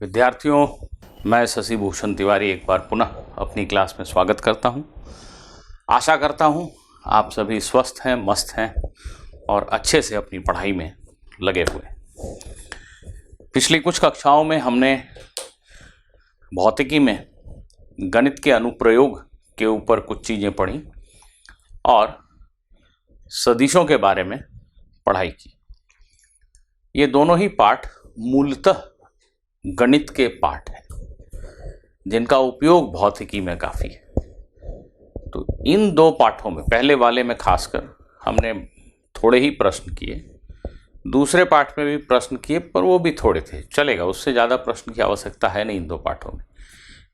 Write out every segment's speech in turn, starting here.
विद्यार्थियों, मैं शशि भूषण तिवारी एक बार पुनः अपनी क्लास में स्वागत करता हूं। आशा करता हूं आप सभी स्वस्थ हैं, मस्त हैं और अच्छे से अपनी पढ़ाई में लगे हुए। पिछली कुछ कक्षाओं में हमने भौतिकी में गणित के अनुप्रयोग के ऊपर कुछ चीज़ें पढ़ी और सदिशों के बारे में पढ़ाई की। ये दोनों ही पाठ मूलतः गणित के पाठ हैं जिनका उपयोग भौतिकी में काफ़ी है। तो इन दो पाठों में, पहले वाले में खासकर हमने थोड़े ही प्रश्न किए, दूसरे पाठ में भी प्रश्न किए पर वो भी थोड़े थे, चलेगा, उससे ज़्यादा प्रश्न की आवश्यकता है नहीं इन दो पाठों में,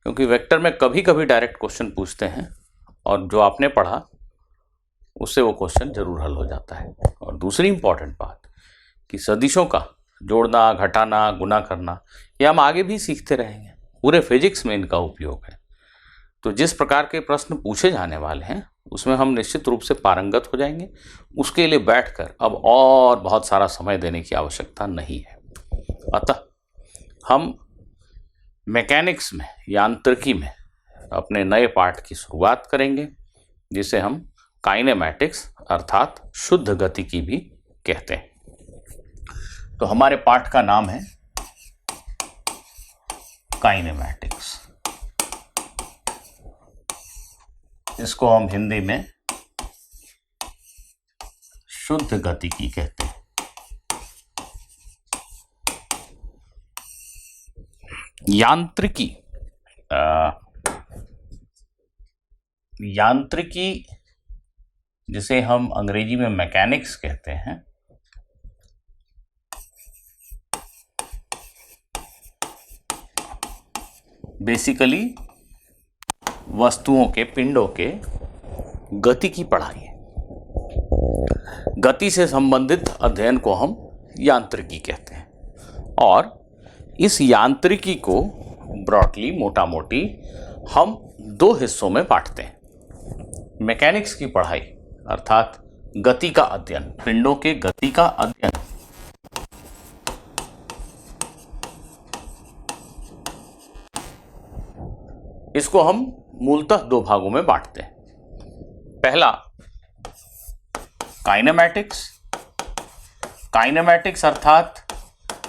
क्योंकि वेक्टर में कभी कभी डायरेक्ट क्वेश्चन पूछते हैं और जो आपने पढ़ा उससे वो क्वेश्चन जरूर हल हो जाता है। और दूसरी इंपॉर्टेंट बात कि सदिशों का जोड़ना, घटाना, गुना करना ये हम आगे भी सीखते रहेंगे, पूरे फिजिक्स में इनका उपयोग है। तो जिस प्रकार के प्रश्न पूछे जाने वाले हैं उसमें हम निश्चित रूप से पारंगत हो जाएंगे। उसके लिए बैठकर अब और बहुत सारा समय देने की आवश्यकता नहीं है। अतः हम मैकेनिक्स में, यांत्रिकी में अपने नए पाठ की शुरुआत करेंगे जिसे हम काइनेमैटिक्स अर्थात शुद्ध गतिकी भी कहते हैं। तो हमारे पाठ का नाम है काइनेमैटिक्स। इसको हम हिंदी में शुद्ध गतिकी कहते हैं। यांत्रिकी जिसे हम अंग्रेजी में मैकेनिक्स कहते हैं, बेसिकली वस्तुओं के, पिंडों के गति की पढ़ाई है। गति से संबंधित अध्ययन को हम यांत्रिकी कहते हैं और इस यांत्रिकी को ब्रॉडली, मोटा मोटी हम दो हिस्सों में बांटते हैं। मैकेनिक्स की पढ़ाई अर्थात गति का अध्ययन, पिंडों के गति का अध्ययन, इसको हम मूलतः दो भागों में बांटते हैं। पहला काइनेमैटिक्स। काइनेमैटिक्स अर्थात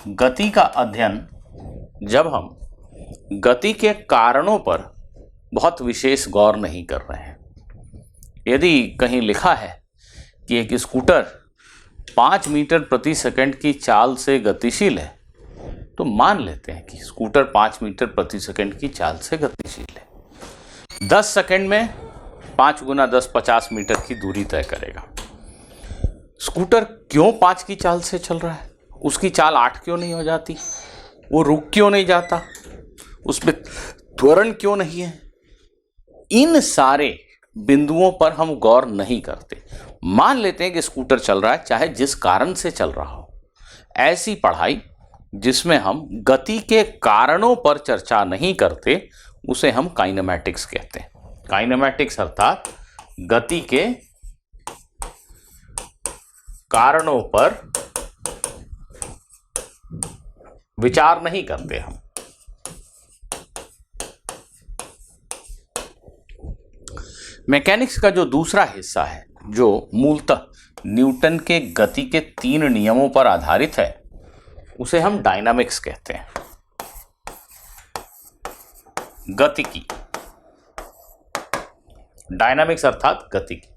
गति का अध्ययन जब हम गति के कारणों पर बहुत विशेष गौर नहीं कर रहे हैं। यदि कहीं लिखा है कि एक स्कूटर 5 मीटर प्रति सेकंड की चाल से गतिशील है तो मान लेते हैं कि स्कूटर 5 मीटर प्रति सेकंड की चाल से गतिशील है। 10 सेकंड में 5 गुना 10 50 मीटर की दूरी तय करेगा। स्कूटर क्यों 5 की चाल से चल रहा है? उसकी चाल 8 क्यों नहीं हो जाती? वो रुक क्यों नहीं जाता? उसमें त्वरण क्यों नहीं है? इन सारे बिंदुओं पर हम गौर नहीं करते, मान लेते हैं कि स्कूटर चल रहा है चाहे जिस कारण से चल रहा हो। ऐसी पढ़ाई जिसमें हम गति के कारणों पर चर्चा नहीं करते उसे हम काइनेमैटिक्स कहते हैं। काइनेमैटिक्स अर्थात गति के कारणों पर विचार नहीं करते हम। मैकेनिक्स का जो दूसरा हिस्सा है, जो मूलतः न्यूटन के गति के 3 नियमों पर आधारित है, उसे हम डायनामिक्स कहते हैं। गतिकी, डायनामिक्स अर्थात गतिकी।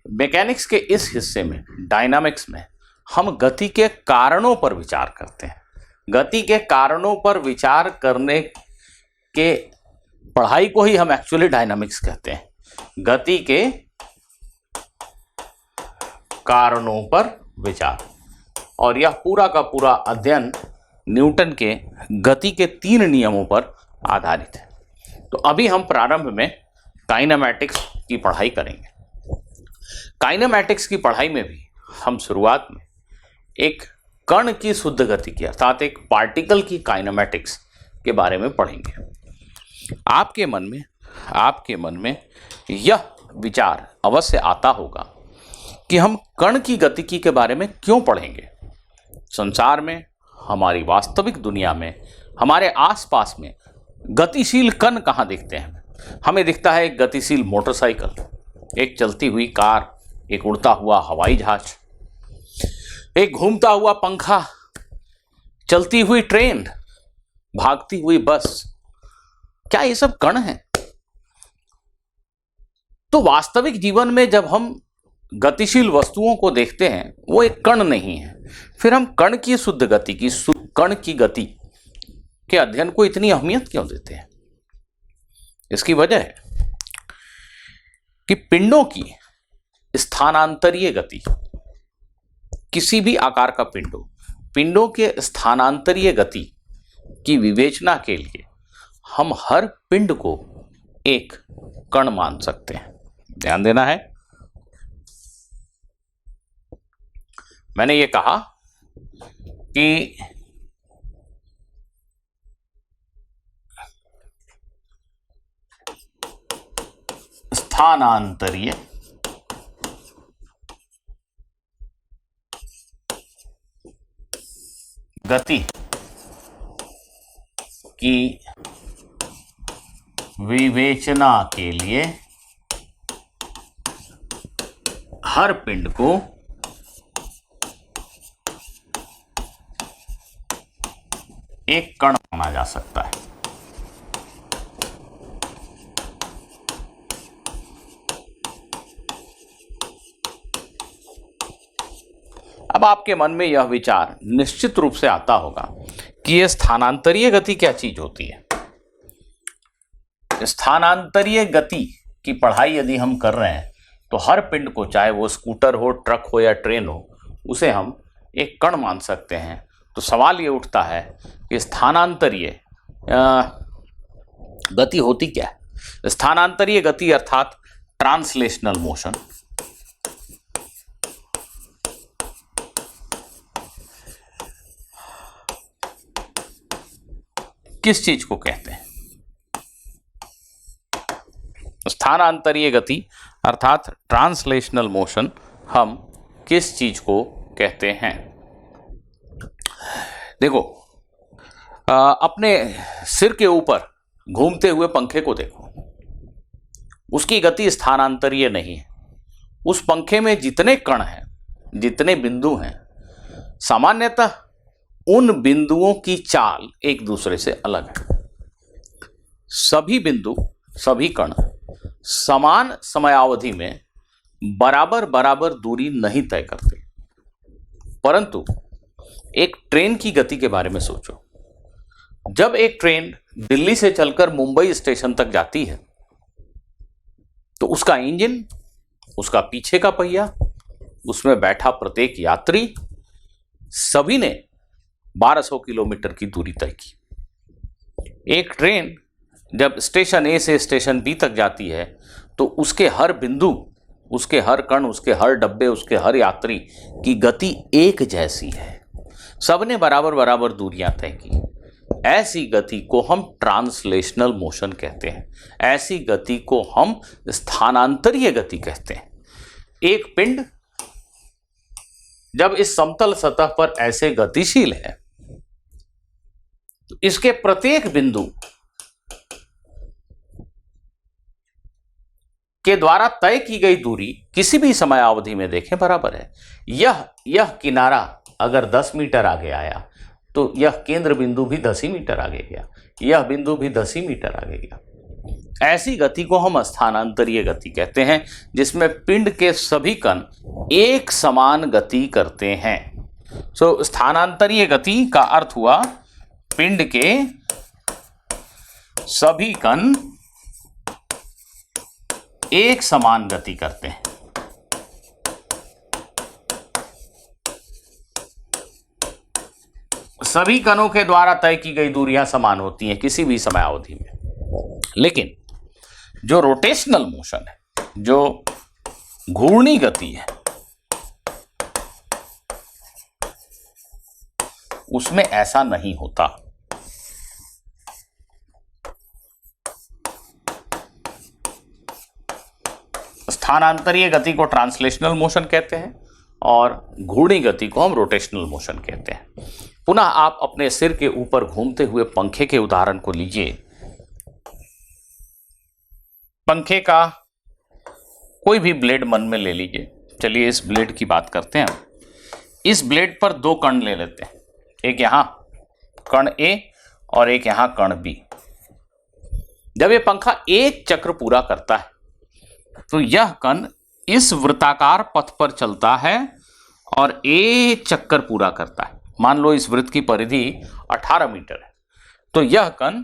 मैकेनिक्स के इस हिस्से में, डायनामिक्स में, हम गति के कारणों पर विचार करते हैं। गति के कारणों पर विचार करने के पढ़ाई को ही हम एक्चुअली डायनामिक्स कहते हैं। गति के कारणों पर विचार, और यह पूरा का पूरा अध्ययन न्यूटन के गति के 3 नियमों पर आधारित है। तो अभी हम प्रारंभ में काइनेमैटिक्स की पढ़ाई करेंगे। काइनेमैटिक्स की पढ़ाई में भी हम शुरुआत में एक कण की शुद्ध गति की अर्थात एक पार्टिकल की काइनेमैटिक्स के बारे में पढ़ेंगे। आपके मन में यह विचार अवश्य आता होगा कि हम कण की गतिकी के बारे में क्यों पढ़ेंगे। संसार में, हमारी वास्तविक दुनिया में हमारे आसपास में गतिशील कण कहाँ दिखते हैं? हमें दिखता है एक गतिशील मोटरसाइकिल, एक चलती हुई कार, एक उड़ता हुआ हवाई जहाज, एक घूमता हुआ पंखा, चलती हुई ट्रेन, भागती हुई बस। क्या ये सब कण हैं? तो वास्तविक जीवन में जब हम गतिशील वस्तुओं को देखते हैं वो एक कण नहीं है। फिर हम कण की शुद्ध गति की कण की गति के अध्ययन को इतनी अहमियत क्यों देते हैं? इसकी वजह है कि पिंडों की स्थानांतरीय गति, किसी भी आकार का पिंडों के स्थानांतरीय गति की विवेचना के लिए हम हर पिंड को एक कण मान सकते हैं। ध्यान देना है, मैंने ये कहा कि स्थानांतरीय गति की विवेचना के लिए हर पिंड को एक कण माना जा सकता है। अब आपके मन में यह विचार निश्चित रूप से आता होगा कि यह स्थानांतरीय गति क्या चीज होती है। स्थानांतरीय गति की पढ़ाई यदि हम कर रहे हैं तो हर पिंड को, चाहे वो स्कूटर हो, ट्रक हो या ट्रेन हो, उसे हम एक कण मान सकते हैं। तो सवाल ये उठता है कि स्थानांतरीय गति होती क्या है? स्थानांतरीय गति अर्थात ट्रांसलेशनल मोशन किस चीज को कहते हैं? स्थानांतरीय गति अर्थात ट्रांसलेशनल मोशन हम किस चीज को कहते हैं? देखो, अपने सिर के ऊपर घूमते हुए पंखे को देखो, उसकी गति स्थानांतरीय नहीं है। उस पंखे में जितने कण हैं, जितने बिंदु हैं, सामान्यतः उन बिंदुओं की चाल एक दूसरे से अलग है। सभी बिंदु, सभी कण समान समयावधि में बराबर बराबर दूरी नहीं तय करते। परंतु एक ट्रेन की गति के बारे में सोचो। जब एक ट्रेन दिल्ली से चलकर मुंबई स्टेशन तक जाती है तो उसका इंजन, उसका पीछे का पहिया, उसमें बैठा प्रत्येक यात्री, सभी ने 1200 किलोमीटर की दूरी तय की। एक ट्रेन जब स्टेशन ए से स्टेशन बी तक जाती है तो उसके हर बिंदु, उसके हर कण, उसके हर डब्बे, उसके हर यात्री की गति एक जैसी है। सबने बराबर बराबर दूरियां तय की। ऐसी गति को हम ट्रांसलेशनल मोशन कहते हैं। ऐसी गति को हम स्थानांतरीय गति कहते हैं। एक पिंड जब इस समतल सतह पर ऐसे गतिशील है तो इसके प्रत्येक बिंदु के द्वारा तय की गई दूरी किसी भी समयावधि में देखें बराबर है। यह किनारा अगर 10 मीटर आगे आया तो यह केंद्र बिंदु भी 10 ही मीटर आगे गया, यह बिंदु भी 10 ही मीटर आगे गया। ऐसी गति को हम स्थानांतरीय गति कहते हैं, जिसमें पिंड के सभी कण एक समान गति करते हैं। स्थानांतरीय गति का अर्थ हुआ पिंड के सभी कण एक समान गति करते हैं। सभी कणों के द्वारा तय की गई दूरियां समान होती हैं किसी भी समयावधि में। लेकिन जो रोटेशनल मोशन है, जो घूर्णी गति है, उसमें ऐसा नहीं होता। स्थानांतरीय गति को ट्रांसलेशनल मोशन कहते हैं और घूर्णी गति को हम रोटेशनल मोशन कहते हैं। पुनः आप अपने सिर के ऊपर घूमते हुए पंखे के उदाहरण को लीजिए। पंखे का कोई भी ब्लेड मन में ले लीजिए। चलिए इस ब्लेड की बात करते हैं। इस ब्लेड पर दो कण ले लेते हैं, एक यहां कण ए और एक यहां कण बी। जब ये पंखा एक चक्र पूरा करता है तो यह कण इस वृत्ताकार पथ पर चलता है और एक चक्कर पूरा करता है। मान लो इस वृत्त की परिधि 18 मीटर है, तो यह कण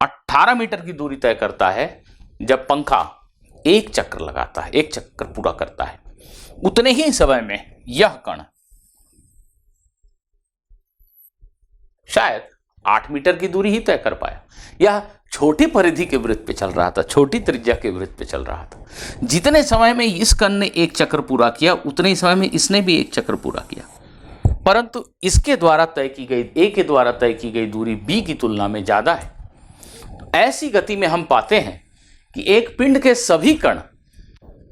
18 मीटर की दूरी तय करता है जब पंखा एक चक्र लगाता है, एक चक्कर पूरा करता है। उतने ही समय में यह कण शायद 8 मीटर की दूरी ही तय कर पाया। यह छोटी परिधि के वृत्त पे चल रहा था, छोटी त्रिज्या के वृत्त पे चल रहा था। जितने समय में इस कण ने एक चक्र पूरा किया, उतने ही समय में इसने भी एक चक्र पूरा किया, परंतु इसके द्वारा तय की गई, ए के द्वारा तय की गई दूरी बी की तुलना में ज्यादा है। ऐसी गति में हम पाते हैं कि एक पिंड के सभी कण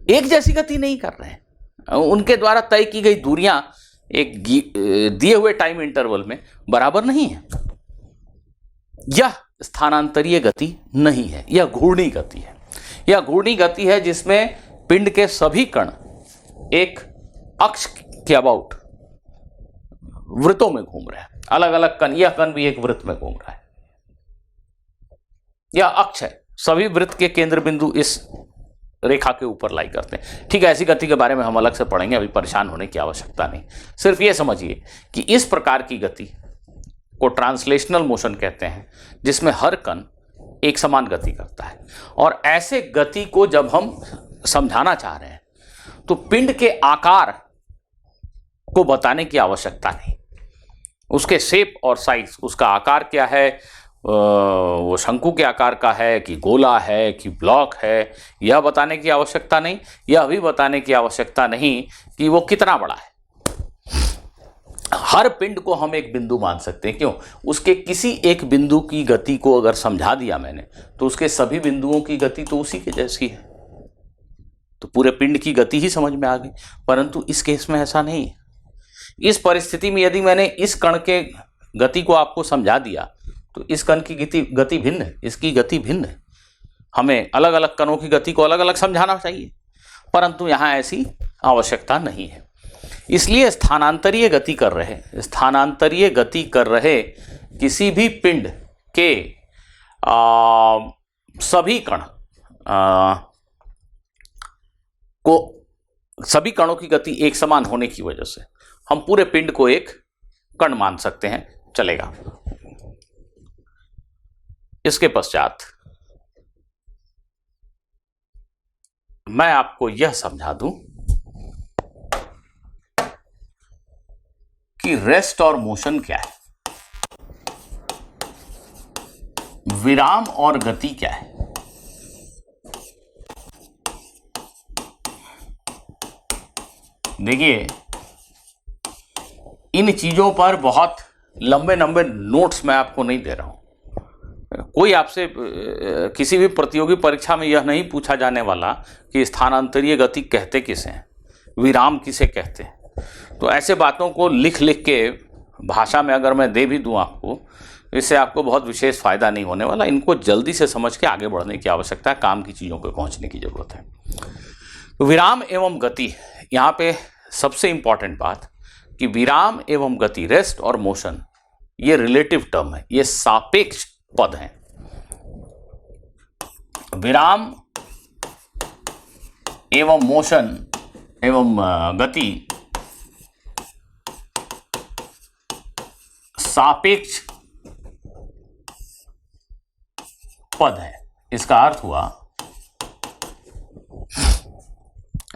एक जैसी गति नहीं कर रहे हैं। उनके द्वारा तय की गई दूरियां एक दिए हुए टाइम इंटरवल में बराबर नहीं है। यह स्थानांतरीय गति नहीं है, यह घूर्णी गति है। यह घूर्णी गति है जिसमें पिंड के सभी कण एक अक्ष के अबाउट वृत्तों में घूम रहे हैं। अलग अलग कण, यह कण भी एक वृत्त में घूम रहा है। यह अक्ष है, सभी वृत्त के केंद्र बिंदु इस रेखा के ऊपर लाई करते हैं। ठीक है, ऐसी गति के बारे में हम अलग से पढ़ेंगे, अभी परेशान होने की आवश्यकता नहीं। सिर्फ ये समझिए कि इस प्रकार की गति को ट्रांसलेशनल मोशन कहते हैं, जिसमें हर कण एक समान गति करता है। और ऐसे गति को जब हम समझाना चाह रहे हैं तो पिंड के आकार को बताने की आवश्यकता नहीं। उसके शेप और साइज, उसका आकार क्या है, वो शंकु के आकार का है कि गोला है कि ब्लॉक है, यह बताने की आवश्यकता नहीं। यह भी बताने की आवश्यकता नहीं कि वो कितना बड़ा है। हर पिंड को हम एक बिंदु मान सकते हैं। क्यों? उसके किसी एक बिंदु की गति को अगर समझा दिया मैंने तो उसके सभी बिंदुओं की गति तो उसी के जैसी है, तो पूरे पिंड की गति ही समझ में आ गई। परंतु इस केस में ऐसा नहीं है। इस परिस्थिति में यदि मैंने इस कण के गति को आपको समझा दिया तो इस कण की गति भिन्न है, इसकी गति भिन्न है। हमें अलग अलग कणों की गति को अलग अलग समझाना चाहिए, परंतु यहाँ ऐसी आवश्यकता नहीं है। इसलिए स्थानांतरीय गति कर रहे किसी भी पिंड के सभी कण को, सभी कणों की गति एक समान होने की वजह से हम पूरे पिंड को एक कण मान सकते हैं, चलेगा। इसके पश्चात मैं आपको यह समझा दूं कि रेस्ट और मोशन क्या है, विराम और गति क्या है। देखिए, इन चीजों पर बहुत लंबे लंबे नोट्स मैं आपको नहीं दे रहा हूं। कोई आपसे किसी भी प्रतियोगी परीक्षा में यह नहीं पूछा जाने वाला कि स्थानांतरीय गति कहते किसे हैं, विराम किसे कहते हैं। तो ऐसे बातों को लिख लिख के भाषा में अगर मैं दे भी दूं आपको, इससे आपको बहुत विशेष फायदा नहीं होने वाला। इनको जल्दी से समझ के आगे बढ़ने की आवश्यकता है, काम की चीज़ों पर पहुंचने की जरूरत है। तो विराम एवं गति, यहाँ पे सबसे इंपॉर्टेंट बात कि विराम एवं गति, रेस्ट और मोशन, ये रिलेटिव टर्म है, ये सापेक्ष पद हैं। विराम एवं मोशन एवं गति सापेक्ष पद है। इसका अर्थ हुआ,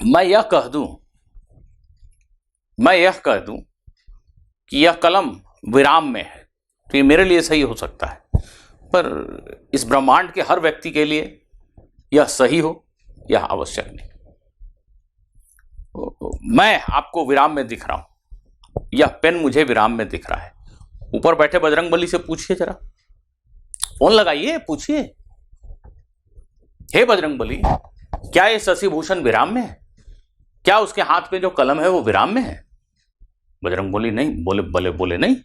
मैं यह कह दूं कि यह कलम विराम में है, तो ये मेरे लिए सही हो सकता है, पर इस ब्रह्मांड के हर व्यक्ति के लिए यह सही हो यह आवश्यक नहीं। मैं आपको विराम में दिख रहा हूं, यह पेन मुझे विराम में दिख रहा है। ऊपर बैठे बजरंगबली से पूछिए, जरा फोन लगाइए, पूछिए, हे बजरंगबली, क्या ये शशिभूषण विराम में है? क्या उसके हाथ में जो कलम है वो विराम में है? बजरंग बोली नहीं, बोले नहीं,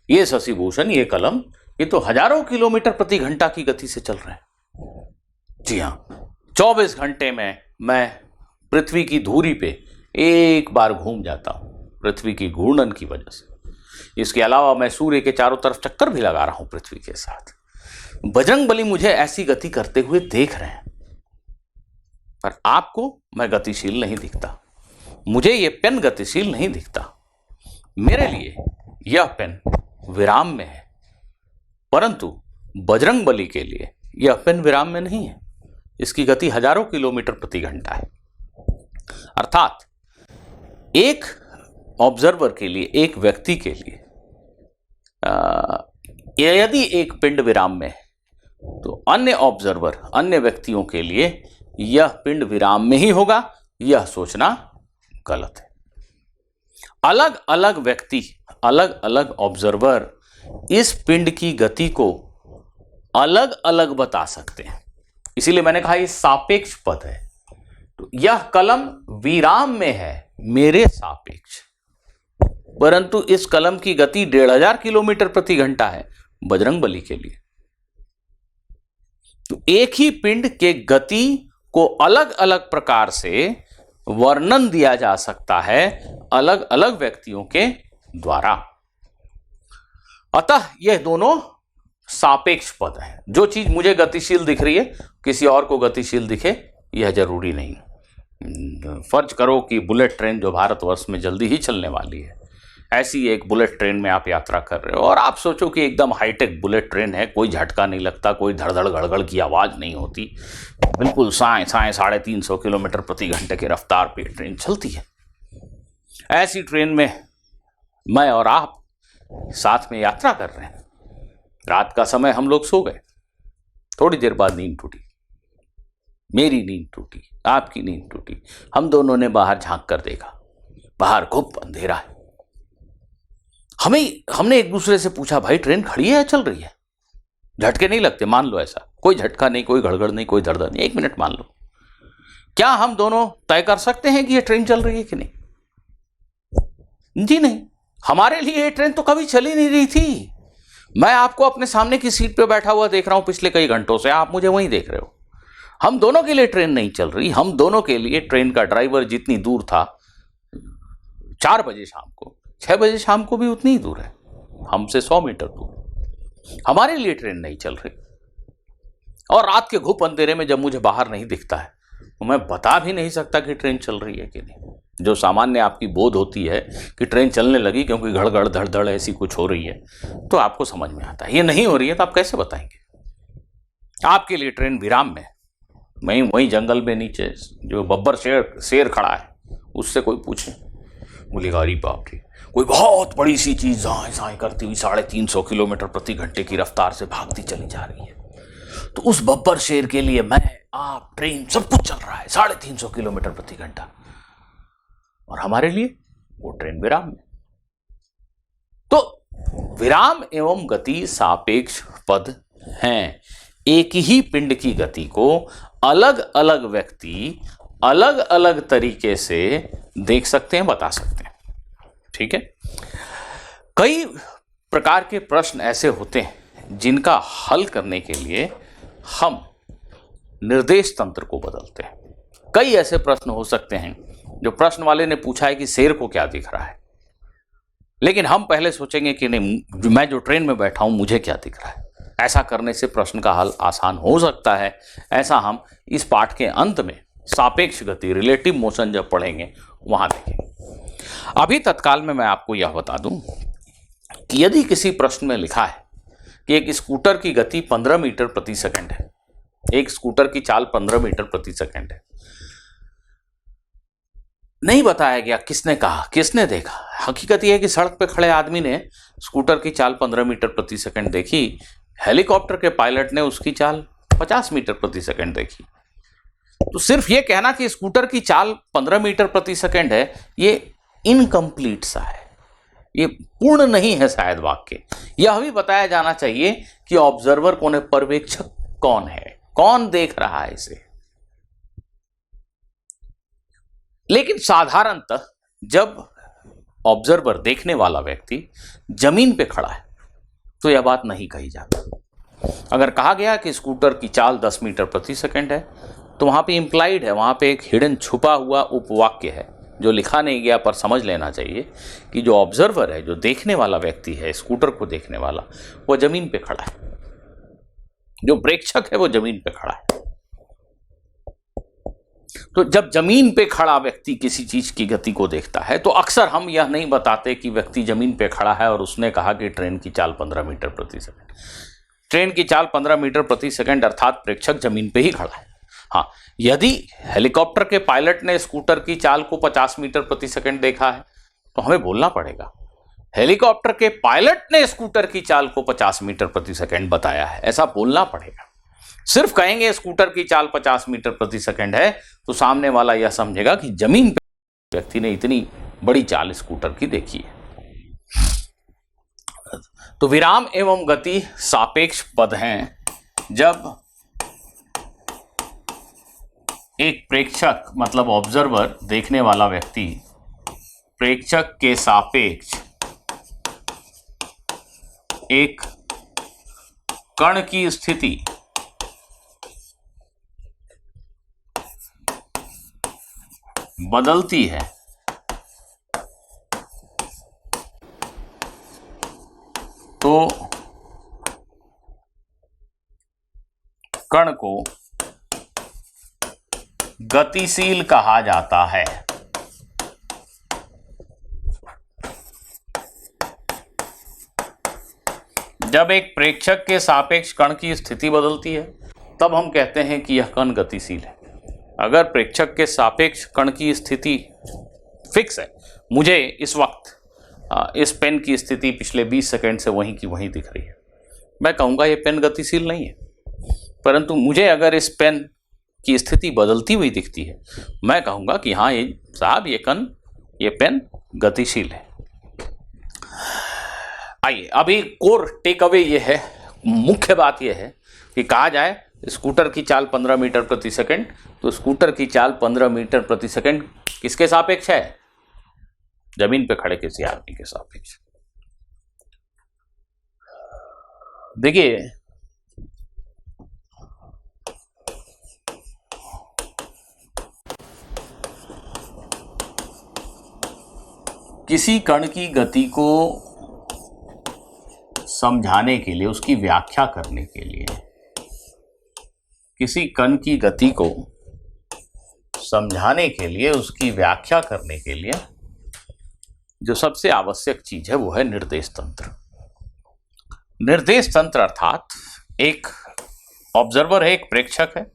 ये शशिभूषण, ये कलम, ये तो हजारों किलोमीटर प्रति घंटा की गति से चल रहे हैं। जी हाँ, 24 घंटे में मैं पृथ्वी की धुरी पे एक बार घूम जाता हूं, पृथ्वी की घूर्णन की वजह से। इसके अलावा मैं सूर्य के चारों तरफ चक्कर भी लगा रहा हूं पृथ्वी के साथ। बजरंगबली मुझे ऐसी गति करते हुए देख रहे हैं, पर आपको मैं गतिशील नहीं दिखता, मुझे यह पेन गतिशील नहीं दिखता। मेरे लिए यह पेन विराम में है, परंतु बजरंगबली के लिए यह पेन विराम में नहीं है। इसकी गति हजारों किलोमीटर प्रति घंटा है। अर्थात एक ऑब्जर्वर के लिए, एक व्यक्ति के लिए, यदि एक पिंड विराम में है तो अन्य ऑब्जर्वर, अन्य व्यक्तियों के लिए यह पिंड विराम में ही होगा, यह सोचना गलत है। अलग अलग व्यक्ति, अलग अलग ऑब्जर्वर इस पिंड की गति को अलग अलग बता सकते हैं। इसीलिए मैंने कहा यह सापेक्ष पद है। तो यह कलम विराम में है मेरे सापेक्ष, परंतु इस कलम की गति 1500 किलोमीटर प्रति घंटा है बजरंगबली के लिए। तो एक ही पिंड के गति को अलग अलग प्रकार से वर्णन दिया जा सकता है अलग अलग व्यक्तियों के द्वारा। अतः यह दोनों सापेक्ष पद है। जो चीज मुझे गतिशील दिख रही है किसी और को गतिशील दिखे, यह जरूरी नहीं। फर्ज करो कि बुलेट ट्रेन जो भारतवर्ष में जल्दी ही चलने वाली है, ऐसी एक बुलेट ट्रेन में आप यात्रा कर रहे हो और आप सोचो कि एकदम हाईटेक बुलेट ट्रेन है, कोई झटका नहीं लगता, कोई धड़धड़ गड़गड़ की आवाज़ नहीं होती, बिल्कुल साए 350 किलोमीटर प्रति घंटे की रफ्तार पे ट्रेन चलती है। ऐसी ट्रेन में मैं और आप साथ में यात्रा कर रहे हैं। रात का समय हम लोग सो गए, थोड़ी देर बाद नींद टूटी, मेरी नींद टूटी, आपकी नींद टूटी। हम दोनों ने बाहर झांक कर देखा, बाहर खूब अंधेरा है। हमने एक दूसरे से पूछा, भाई ट्रेन खड़ी है या चल रही है? झटके नहीं लगते, मान लो ऐसा, कोई झटका नहीं, कोई गड़गड़ नहीं, कोई धड़धड़ नहीं, 1 मिनट मान लो। क्या हम दोनों तय कर सकते हैं कि यह ट्रेन चल रही है कि नहीं? जी नहीं। हमारे लिए ये ट्रेन तो कभी चली नहीं रही थी। मैं आपको अपने सामने की सीट पे बैठा हुआ देख रहा हूं पिछले कई घंटों से, आप मुझे वहीं देख रहे हो। हम दोनों के लिए ट्रेन नहीं चल रही। हम दोनों के लिए ट्रेन का ड्राइवर जितनी दूर था 4 बजे शाम को, 6 बजे शाम को भी उतनी ही दूर है, हमसे 100 मीटर दूर। हमारे लिए ट्रेन नहीं चल रही। और रात के घुप अंधेरे में जब मुझे बाहर नहीं दिखता है तो मैं बता भी नहीं सकता कि ट्रेन चल रही है कि नहीं। जो सामान्य आपकी बोध होती है कि ट्रेन चलने लगी क्योंकि घड़घड़ धड़धड़ ऐसी कुछ हो रही है, तो आपको समझ में आता है। ये नहीं हो रही है तो आप कैसे बताएंगे? आपके लिए ट्रेन विराम में, वहीं जंगल में नीचे जो बब्बर शेर खड़ा है उससे कोई पूछे, बोली गाड़ी बाप रे, कोई बहुत बड़ी सी चीज जाए जाए करती हुई 350 किलोमीटर प्रति घंटे की रफ्तार से भागती चली जा रही है। तो उस बब्बर शेर के लिए मैं, आप, ट्रेन, सब कुछ चल रहा है 350 किलोमीटर प्रति घंटा, और हमारे लिए वो ट्रेन विराम में। तो विराम एवं गति सापेक्ष पद हैं। एक ही पिंड की गति को अलग अलग व्यक्ति अलग अलग तरीके से देख सकते हैं, बता सकते हैं। ठीक है। कई प्रकार के प्रश्न ऐसे होते हैं जिनका हल करने के लिए हम निर्देश तंत्र को बदलते हैं। कई ऐसे प्रश्न हो सकते हैं जो प्रश्न वाले ने पूछा है कि शेर को क्या दिख रहा है, लेकिन हम पहले सोचेंगे कि नहीं, मैं जो ट्रेन में बैठा हूं मुझे क्या दिख रहा है। ऐसा करने से प्रश्न का हल आसान हो सकता है। ऐसा हम इस पाठ के अंत में सापेक्ष गति, रिलेटिव मोशन जब पढ़ेंगे वहां देखेंगे। अभी तत्काल में मैं आपको यह बता दूं कि यदि किसी प्रश्न में लिखा है कि एक स्कूटर की गति 15 मीटर प्रति सेकंड है, एक स्कूटर की चाल 15 मीटर प्रति सेकंड है, नहीं बताया गया किसने कहा, किसने देखा। हकीकत यह है कि सड़क पे खड़े आदमी ने स्कूटर की चाल 15 मीटर प्रति सेकंड देखी, हेलीकॉप्टर के पायलट ने उसकी चाल 50 मीटर प्रति सेकंड देखी। तो सिर्फ ये कहना कि स्कूटर की चाल 15 मीटर प्रति सेकंड है, ये इनकम्प्लीट सा है, ये पूर्ण नहीं है शायद वाक्य। यह भी बताया जाना चाहिए कि ऑब्जर्वर कौन है, पर्यवेक्षक कौन है, कौन देख रहा है इसे। लेकिन साधारणतः जब ऑब्जर्वर देखने वाला व्यक्ति जमीन पे खड़ा है तो यह बात नहीं कही जाती। अगर कहा गया कि स्कूटर की चाल 10 मीटर प्रति सेकंड है तो वहाँ पे इम्प्लाइड है, वहाँ पे एक हिडन छुपा हुआ उपवाक्य है जो लिखा नहीं गया, पर समझ लेना चाहिए कि जो ऑब्जर्वर है, जो देखने वाला व्यक्ति है, स्कूटर को देखने वाला, वो जमीन पे खड़ा है, जो प्रेक्षक है वो जमीन पे खड़ा है। तो जब जमीन पे खड़ा व्यक्ति किसी चीज की गति को देखता है तो अक्सर हम यह नहीं बताते कि व्यक्ति जमीन पे खड़ा है और उसने कहा कि ट्रेन की चाल 15 मीटर प्रति सेकंड। ट्रेन की चाल 15 मीटर प्रति सेकंड अर्थात प्रेक्षक जमीन पे ही खड़ा है। हाँ, यदि हेलीकॉप्टर के पायलट ने स्कूटर की चाल को 50 मीटर प्रति सेकंड देखा है तो हमें बोलना पड़ेगा हेलीकॉप्टर के पायलट ने स्कूटर की चाल को 50 मीटर प्रति सेकंड बताया है, ऐसा बोलना पड़ेगा। सिर्फ कहेंगे स्कूटर की चाल 50 मीटर प्रति सेकंड है तो सामने वाला यह समझेगा कि जमीन पर व्यक्ति ने इतनी बड़ी चाल स्कूटर की देखी है। तो विराम एवं गति सापेक्ष पद हैं जब एक प्रेक्षक मतलब ऑब्जर्वर देखने वाला व्यक्ति प्रेक्षक के सापेक्ष एक कण की स्थिति बदलती है तो कण को गतिशील कहा जाता है। जब एक प्रेक्षक के सापेक्ष कण की स्थिति बदलती है तब हम कहते हैं कि यह कण गतिशील है। अगर प्रेक्षक के सापेक्ष कण की स्थिति फिक्स है, मुझे इस वक्त इस पेन की स्थिति पिछले 20 सेकंड से वहीं की वहीं दिख रही है, मैं कहूँगा ये पेन गतिशील नहीं है। परंतु मुझे अगर इस पेन की स्थिति बदलती हुई दिखती है, मैं कहूँगा कि हाँ ये साहब ये पेन गतिशील है। आइए अभी कोर टेक अवे ये है, मुख्य बात यह है कि कहा जाए स्कूटर की चाल 15 मीटर प्रति सेकंड, तो स्कूटर की चाल 15 मीटर प्रति सेकंड किसके सापेक्ष है? जमीन पे खड़े किसी आदमी के सापेक्ष। देखिए किसी कण की गति को समझाने के लिए, उसकी व्याख्या करने के लिए, किसी कण की गति को समझाने के लिए, उसकी व्याख्या करने के लिए जो सबसे आवश्यक चीज है वो है निर्देश तंत्र। निर्देश तंत्र अर्थात एक ऑब्जर्वर है, एक प्रेक्षक है,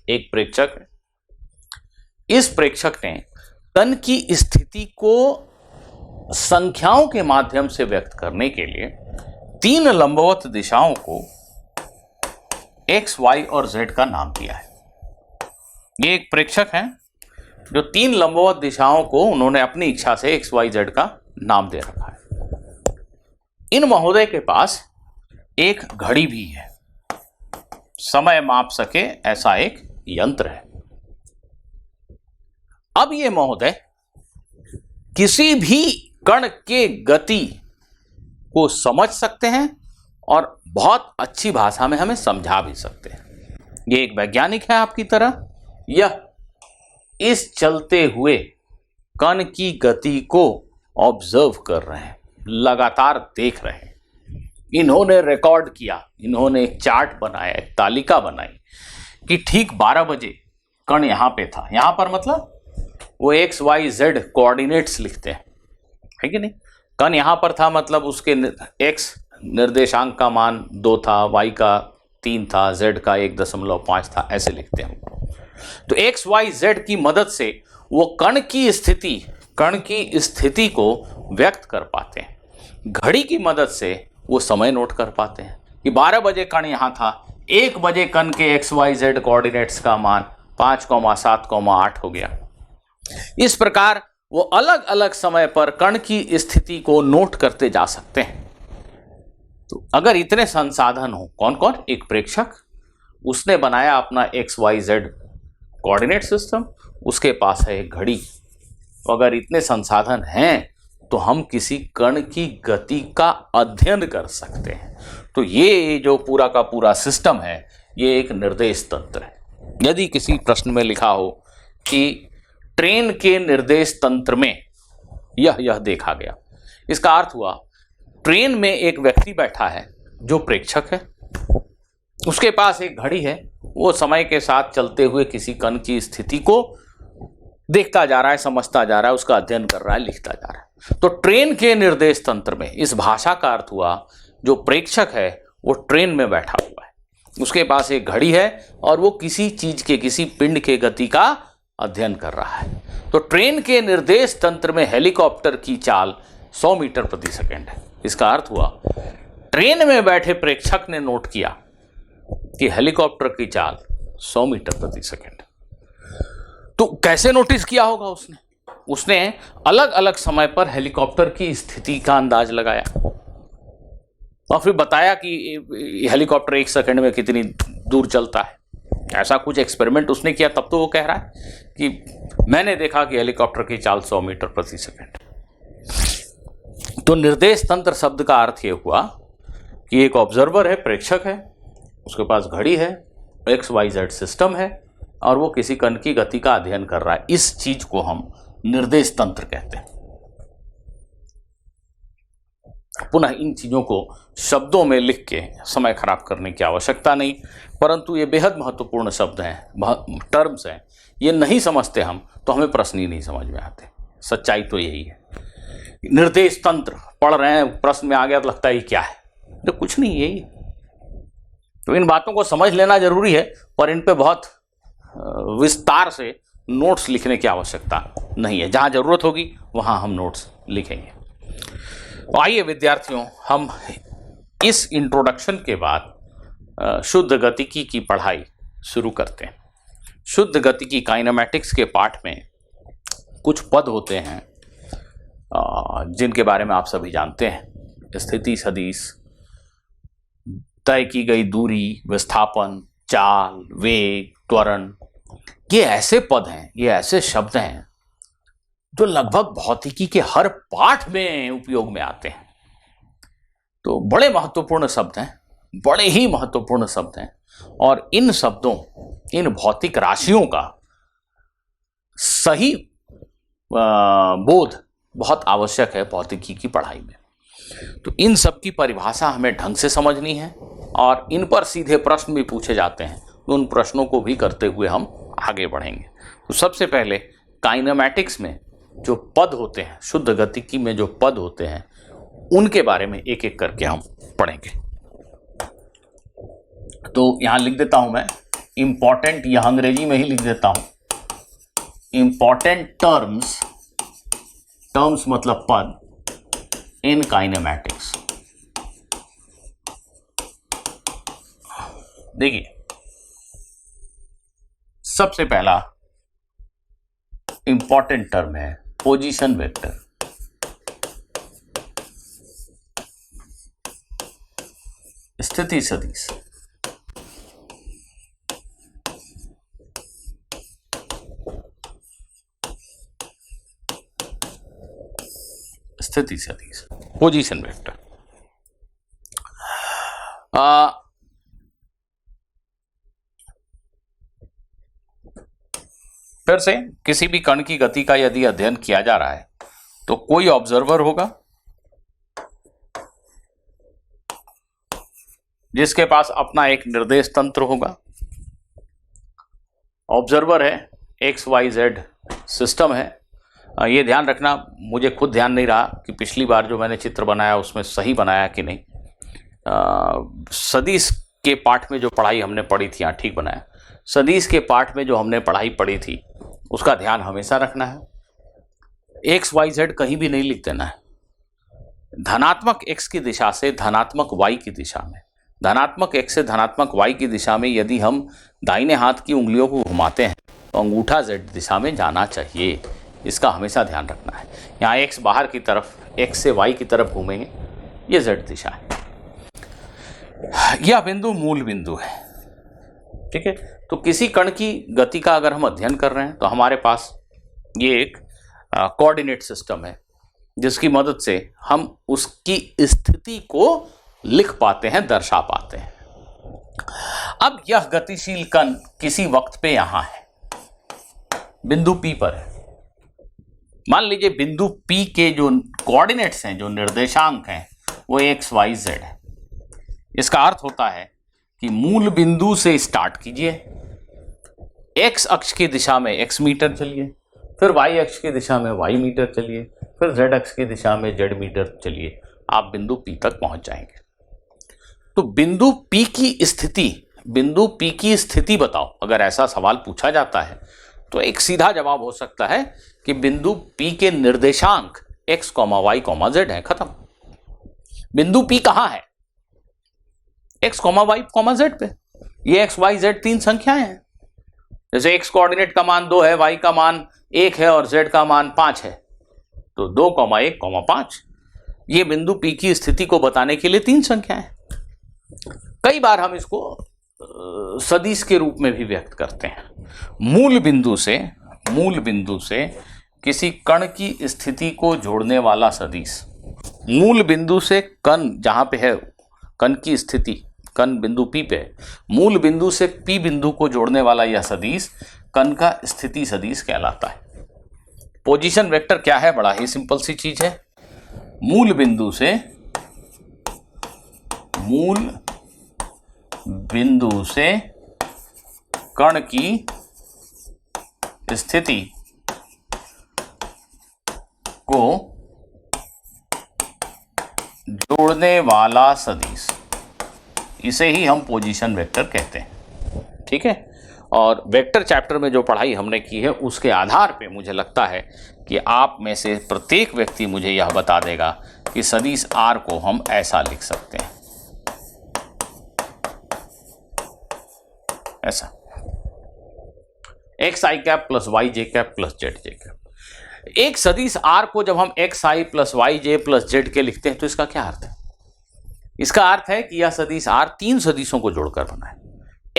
एक प्रेक्षक है। इस प्रेक्षक ने कण की स्थिति को संख्याओं के माध्यम से व्यक्त करने के लिए 3 लंबवत दिशाओं को x, y और z का नाम दिया है। ये एक प्रेक्षक है जो 3 लंबवत दिशाओं को उन्होंने अपनी इच्छा से x, y, z का नाम दे रखा है। इन महोदय के पास एक घड़ी भी है, समय माप सके ऐसा एक यंत्र है। अब ये महोदय किसी भी कण के गति को समझ सकते हैं और बहुत अच्छी भाषा में हमें समझा भी सकते हैं। ये एक वैज्ञानिक है आपकी तरह, यह इस चलते हुए कण की गति को ऑब्जर्व कर रहे हैं, लगातार देख रहे हैं। इन्होंने रिकॉर्ड किया, इन्होंने एक चार्ट बनाया, एक तालिका बनाई कि ठीक 12 बजे कण यहां पे था। यहां पर मतलब वो x, y, z कोऑर्डिनेट्स लिखते हैं, है कि नहीं। कण यहां पर था मतलब उसके x निर्देशांक का मान 2 था, y का 3 था, z का 1.5 था, ऐसे लिखते हैं। तो x, y, z की मदद से वो कण की स्थिति को व्यक्त कर पाते हैं। घड़ी की मदद से वो समय नोट कर पाते हैं कि 12 बजे कण यहां था, 1 बजे कण के x, y, z कोऑर्डिनेट्स का मान 5,7,8 हो गया। इस प्रकार वो अलग अलग समय पर कण की स्थिति को नोट करते जा सकते हैं। तो अगर इतने संसाधन हो, कौन कौन? एक प्रेक्षक, उसने बनाया अपना x, y, z coordinate system, उसके पास है एक घड़ी, तो अगर इतने संसाधन हैं तो हम किसी कण की गति का अध्ययन कर सकते हैं। तो ये जो पूरा का पूरा सिस्टम है ये एक निर्देश तंत्र है। यदि किसी प्रश्न में लिखा हो कि ट्रेन के निर्देश तंत्र में यह देखा गया, इसका अर्थ हुआ ट्रेन में एक व्यक्ति बैठा है जो प्रेक्षक है, उसके पास एक घड़ी है, वो समय के साथ चलते हुए किसी कण की स्थिति को देखता जा रहा है, समझता जा रहा है, उसका अध्ययन कर रहा है, लिखता जा रहा है। तो ट्रेन के निर्देश तंत्र में इस भाषा का अर्थ हुआ जो प्रेक्षक है वो ट्रेन में बैठा हुआ है, उसके पास एक घड़ी है और वो किसी चीज के, किसी पिंड के गति का अध्ययन कर रहा है। तो ट्रेन के निर्देश तंत्र में हेलीकॉप्टर की चाल 100 मीटर प्रति सेकंड है। इसका अर्थ हुआ ट्रेन में बैठे प्रेक्षक ने नोट किया कि हेलीकॉप्टर की चाल 100 मीटर प्रति सेकंड। तो कैसे नोटिस किया होगा उसने अलग अलग समय पर हेलीकॉप्टर की स्थिति का अंदाज लगाया और फिर बताया कि हेलीकॉप्टर 1 सेकंड में कितनी दूर चलता है। ऐसा कुछ एक्सपेरिमेंट उसने किया, तब तो वो कह रहा है कि मैंने देखा कि हेलीकॉप्टर की चाल 100 मीटर प्रति सेकंड। तो निर्देश तंत्र शब्द का अर्थ ये हुआ कि एक ऑब्जर्वर है, प्रेक्षक है, उसके पास घड़ी है, XYZ सिस्टम है और वो किसी कण की गति का अध्ययन कर रहा है। इस चीज को हम निर्देश तंत्र कहते हैं। पुनः इन चीजों को शब्दों में लिख के समय खराब करने की आवश्यकता नहीं, परंतु ये बेहद महत्वपूर्ण शब्द हैं, टर्म्स हैं। ये नहीं समझते हम तो हमें प्रश्न ही नहीं समझ में आते। सच्चाई तो यही है। निर्देश तंत्र पढ़ रहे हैं, प्रश्न में आ गया तो लगता है क्या है, तो कुछ नहीं, यही। तो इन बातों को समझ लेना जरूरी है, पर इन पे बहुत विस्तार से नोट्स लिखने की आवश्यकता नहीं है। जहां जरूरत होगी वहां हम नोट्स लिखेंगे। तो आइए विद्यार्थियों, हम इस इंट्रोडक्शन के बाद शुद्ध गतिकी की पढ़ाई शुरू करते हैं। शुद्ध गतिकी काइनेमैटिक्स के पाठ में कुछ पद होते हैं जिनके बारे में आप सभी जानते हैं। स्थिति सदिश, तय की गई दूरी, विस्थापन, चाल, वेग, त्वरण, ये ऐसे पद हैं, ये ऐसे शब्द हैं जो लगभग भौतिकी के हर पाठ में उपयोग में आते हैं। तो बड़े महत्वपूर्ण शब्द हैं, बड़े ही महत्वपूर्ण शब्द हैं और इन शब्दों, इन भौतिक राशियों का सही बोध बहुत आवश्यक है भौतिकी की पढ़ाई में। तो इन सब की परिभाषा हमें ढंग से समझनी है और इन पर सीधे प्रश्न भी पूछे जाते हैं, तो उन प्रश्नों को भी करते हुए हम आगे बढ़ेंगे। तो सबसे पहले काइनेमैटिक्स में जो पद होते हैं, शुद्ध गतिकी में जो पद होते हैं, उनके बारे में एक एक करके हम पढ़ेंगे। तो यहां लिख देता हूं मैं इंपॉर्टेंट, यह अंग्रेजी में ही लिख देता हूं, इंपॉर्टेंट टर्म्स, टर्म्स मतलब पद इन काइनेमैटिक्स। देखिए, सबसे पहला इंपॉर्टेंट टर्म है पोजीशन वेक्टर। स्थिति सदिश, स्थिति सदिश, पोजीशन वेक्टर। फिर से किसी भी कण की गति का यदि अध्ययन किया जा रहा है तो कोई ऑब्जर्वर होगा जिसके पास अपना एक निर्देश तंत्र होगा। ऑब्जर्वर है, XYZ सिस्टम है। ये ध्यान रखना, मुझे खुद ध्यान नहीं रहा कि पिछली बार जो मैंने चित्र बनाया उसमें सही बनाया कि नहीं। सदिश के पाठ में जो पढ़ाई हमने पढ़ी थी, हाँ ठीक बनाया। सदिश के पाठ में जो हमने पढ़ाई पढ़ी थी उसका ध्यान हमेशा रखना है। XYZ कहीं भी नहीं लिख देना है। धनात्मक x की दिशा से धनात्मक y की दिशा में, धनात्मक x से धनात्मक y की दिशा में यदि हम दाहिने हाथ की उंगलियों को घुमाते हैं तो अंगूठा z दिशा में जाना चाहिए। इसका हमेशा ध्यान रखना है। यहाँ x बाहर की तरफ, x से y की तरफ घूमेंगे, ये z दिशा है। यह बिंदु मूल बिंदु है, ठीक है। तो किसी कण की गति का अगर हम अध्ययन कर रहे हैं तो हमारे पास ये एक कोऑर्डिनेट सिस्टम है जिसकी मदद से हम उसकी स्थिति को लिख पाते हैं, दर्शा पाते हैं। अब यह गतिशील कण किसी वक्त पे यहां है, बिंदु P पर है। मान लीजिए बिंदु P के जो कोऑर्डिनेट्स हैं, जो निर्देशांक हैं, वो x y z है। इसका अर्थ होता है कि मूल बिंदु से स्टार्ट कीजिए, x अक्ष की दिशा में x मीटर चलिए, फिर y अक्ष की दिशा में y मीटर चलिए, फिर z अक्ष की दिशा में z मीटर चलिए, आप बिंदु P तक पहुंच जाएंगे। तो बिंदु P की स्थिति बताओ, अगर ऐसा सवाल पूछा जाता है तो एक सीधा जवाब हो सकता है कि बिंदु P के निर्देशांक x, y, z है, खत्म। बिंदु P कहां है? x, y, z पे। ये x, y, z तीन संख्याएं हैं। जैसे x कोऑर्डिनेट का मान 2 है, y का मान 1 है और z का मान 5 है, तो 2, 1, 5 ये बिंदु P की स्थिति को बताने के लिए तीन संख्याएं। कई बार हम इसको सदिश के रूप में भी व्यक्त करते हैं। मूल बिंदु से किसी कण की स्थिति को जोड़ने वाला सदिश, मूल बिंदु से कण जहां पे है, कण की स्थिति, कण बिंदु P पे, मूल बिंदु से P बिंदु को जोड़ने वाला यह सदिश कण का स्थिति सदिश कहलाता है। पोजीशन वेक्टर क्या है? बड़ा ही सिंपल सी चीज है। मूल बिंदु से कण की स्थिति को जोड़ने वाला सदिश, इसे ही हम पोजीशन वेक्टर कहते हैं। ठीक है, और वेक्टर चैप्टर में जो पढ़ाई हमने की है उसके आधार पे मुझे लगता है कि आप में से प्रत्येक व्यक्ति मुझे यह बता देगा कि सदिश R को हम ऐसा लिख सकते हैं, ऐसा एक्स आई कैप प्लस वाई जे cap plus Z J cap. एक सदिश R को जब हम एक्स आई प्लस वाई जे प्लस जेड के लिखते हैं तो इसका क्या अर्थ है? इसका अर्थ है कि यह सदिश R तीन सदिशों को जोड़कर बना है।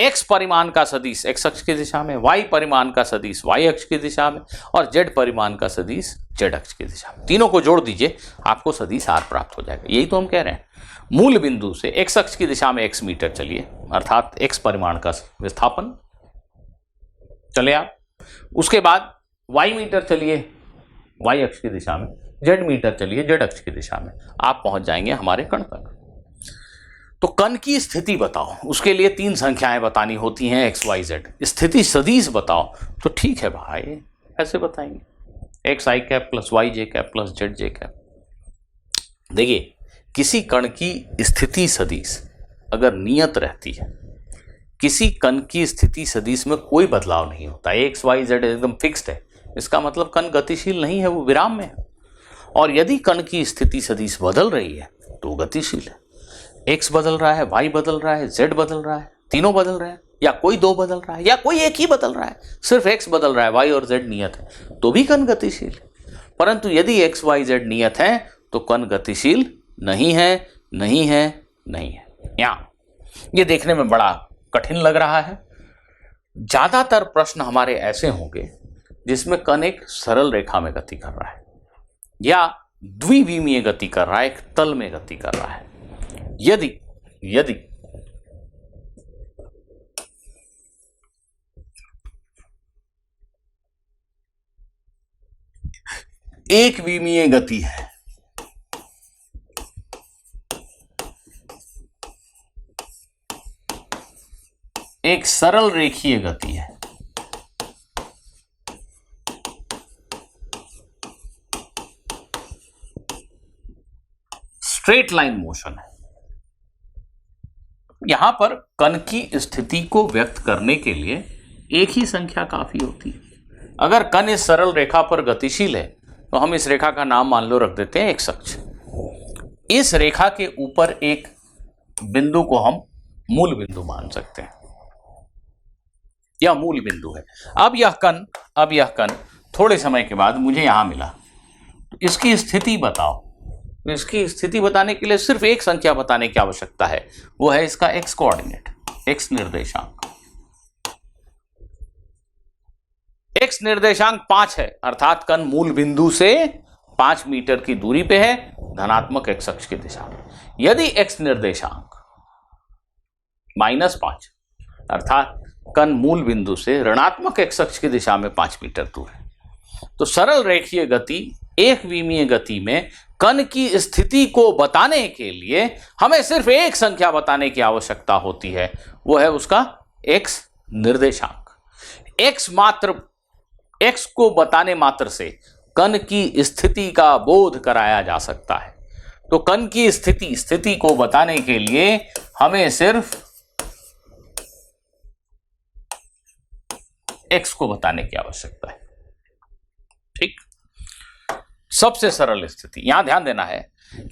x परिमाण का सदिश x अक्ष की दिशा में, y परिमाण का सदिश y अक्ष की दिशा में और z परिमाण का सदिश z अक्ष की दिशा में। तीनों को जोड़ दीजिए, आपको सदिश R प्राप्त हो जाएगा। यही तो हम कह रहे हैं। मूल बिंदु से x अक्ष की दिशा में x मीटर चलिए, अर्थात x परिमाण का विस्थापन चले आप। उसके बाद y मीटर चलिए y अक्ष की दिशा में, z मीटर चलिए z अक्ष की दिशा में, आप पहुंच जाएंगे हमारे कण तक। तो कण की स्थिति बताओ, उसके लिए तीन संख्याएं बतानी होती हैं x, y, z। स्थिति सदिश बताओ, तो ठीक है भाई, ऐसे बताएंगे एक्स आई कैप प्लस वाई जे cap plus Z J cap. देखिए, किसी कण की स्थिति सदिश अगर नियत रहती है, किसी कण की स्थिति सदिश में कोई बदलाव नहीं होता, एक्स वाई जेड एकदम फिक्स्ड है, इसका मतलब कण गतिशील नहीं है, वो विराम में है। और यदि कण की स्थिति सदिश बदल रही है तो वो गतिशील है। x बदल रहा है, y बदल रहा है, z बदल रहा है, तीनों बदल रहे हैं, या कोई दो बदल रहा है, या कोई एक ही बदल रहा है, सिर्फ x बदल रहा है, y और z नियत है, तो भी कण गतिशील है। परंतु यदि x, y, z नियत है तो कण गतिशील नहीं है, नहीं है, नहीं है। यहां ये देखने में बड़ा कठिन लग रहा है। ज्यादातर प्रश्न हमारे ऐसे होंगे जिसमें कण एक सरल रेखा में गति कर रहा है या द्विविमीय गति कर रहा है, एक तल में गति कर रहा है। यदि एक विमीय गति है, एक सरल रेखीय गति है, स्ट्रेट लाइन मोशन है, यहां पर कण की स्थिति को व्यक्त करने के लिए एक ही संख्या काफी होती है। अगर कण इस सरल रेखा पर गतिशील है तो हम इस रेखा का नाम मान लो रख देते हैं x अक्ष। इस रेखा के ऊपर एक बिंदु को हम मूल बिंदु मान सकते हैं, यह मूल बिंदु है। अब यह कण थोड़े समय के बाद मुझे यहां मिला, तो इसकी स्थिति बताओ। इसकी स्थिति बताने के लिए सिर्फ एक संख्या बताने की आवश्यकता है, वो है इसका x कोऑर्डिनेट, x निर्देशांक। x निर्देशांक 5 है, अर्थात कण मूल बिंदु से 5 मीटर की दूरी पे है धनात्मक x अक्ष की दिशा में। यदि x निर्देशांक -5 अर्थात कण मूल बिंदु से ऋणात्मक x अक्ष की दिशा में 5 मीटर दूर है, तो सरल रेखीय गति एक विमीय गति में कण की स्थिति को बताने के लिए हमें सिर्फ एक संख्या बताने की आवश्यकता होती है, वो है उसका x निर्देशांक। x को बताने मात्र से कण की स्थिति का बोध कराया जा सकता है। तो कण की स्थिति को बताने के लिए हमें सिर्फ x को बताने की आवश्यकता है। ठीक, सबसे सरल स्थिति यहां ध्यान देना है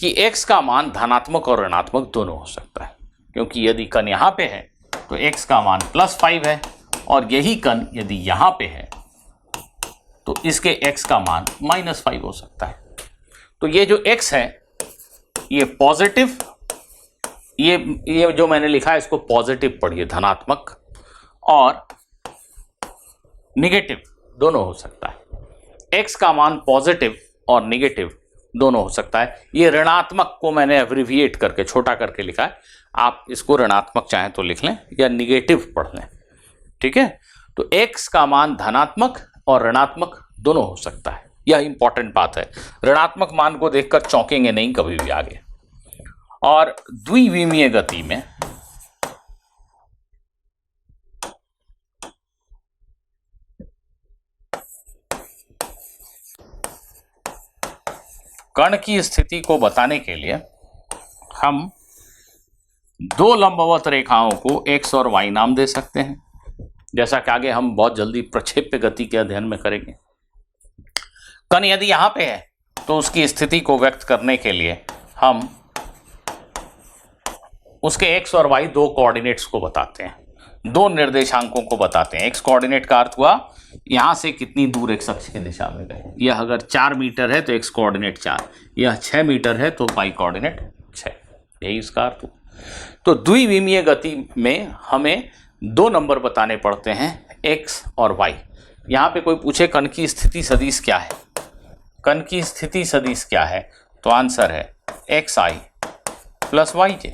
कि x का मान धनात्मक और ऋणात्मक दोनों हो सकता है, क्योंकि यदि कण यहां पे है तो x का मान +5 है, और यही कण यदि यहां पे है तो इसके x का मान -5 हो सकता है। तो ये जो x है ये पॉजिटिव, ये जो मैंने लिखा है इसको पॉजिटिव पढ़िए, धनात्मक और निगेटिव दोनों हो सकता है। x का मान पॉजिटिव और निगेटिव दोनों हो सकता है। ये ऋणात्मक को मैंने एब्रिविएट करके छोटा करके लिखा है, आप इसको ऋणात्मक चाहें तो लिख लें या निगेटिव पढ़ लें। ठीक है, तो x का मान धनात्मक और ऋणात्मक दोनों हो सकता है, यह इंपॉर्टेंट बात है। ऋणात्मक मान को देखकर चौंकेंगे नहीं कभी भी आगे। और द्विविमीय गति में कण की स्थिति को बताने के लिए हम दो लंबवत रेखाओं को x और y नाम दे सकते हैं, जैसा कि आगे हम बहुत जल्दी प्रक्षेप्य गति के अध्ययन में करेंगे। कण यदि यहां पे है तो उसकी स्थिति को व्यक्त करने के लिए हम उसके x और y दो कोऑर्डिनेट्स को बताते हैं, दो निर्देशांकों को बताते हैं। x कोऑर्डिनेट का अर्थ हुआ यहां से कितनी दूर x अक्ष की दिशा में गए। यह अगर 4 मीटर है तो x कोऑर्डिनेट 4, यह 6 मीटर है तो y कोऑर्डिनेट 6, यही इसका अर्थ हुआ। तो द्विविमीय गति में हमें दो नंबर बताने पड़ते हैं, x और y। यहां पे कोई पूछे कण की स्थिति सदिश क्या है, कण की स्थिति सदिश क्या है, तो आंसर है xi प्लस yj।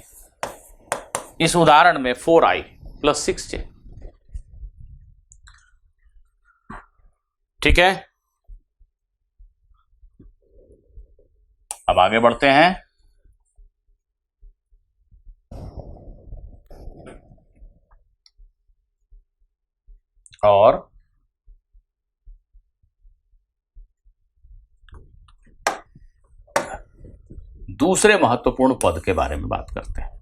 इस उदाहरण में 4i प्लस 6j। ठीक है, अब आगे बढ़ते हैं। और दूसरे महत्वपूर्ण पद के बारे में बात करते हैं।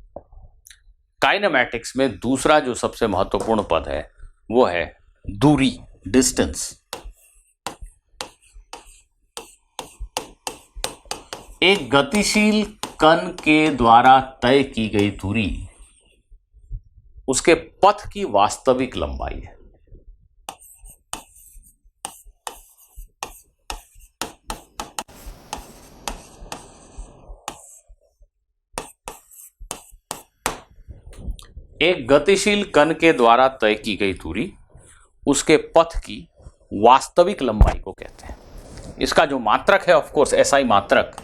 काइनेमैटिक्स में दूसरा जो सबसे महत्वपूर्ण पद है वो है दूरी, डिस्टेंस। एक गतिशील कण के द्वारा तय की गई दूरी उसके पथ की वास्तविक लंबाई है। एक गतिशील कण के द्वारा तय की गई दूरी उसके पथ की वास्तविक लंबाई को कहते हैं। इसका जो मात्रक है ऑफ कोर्स एसआई मात्रक,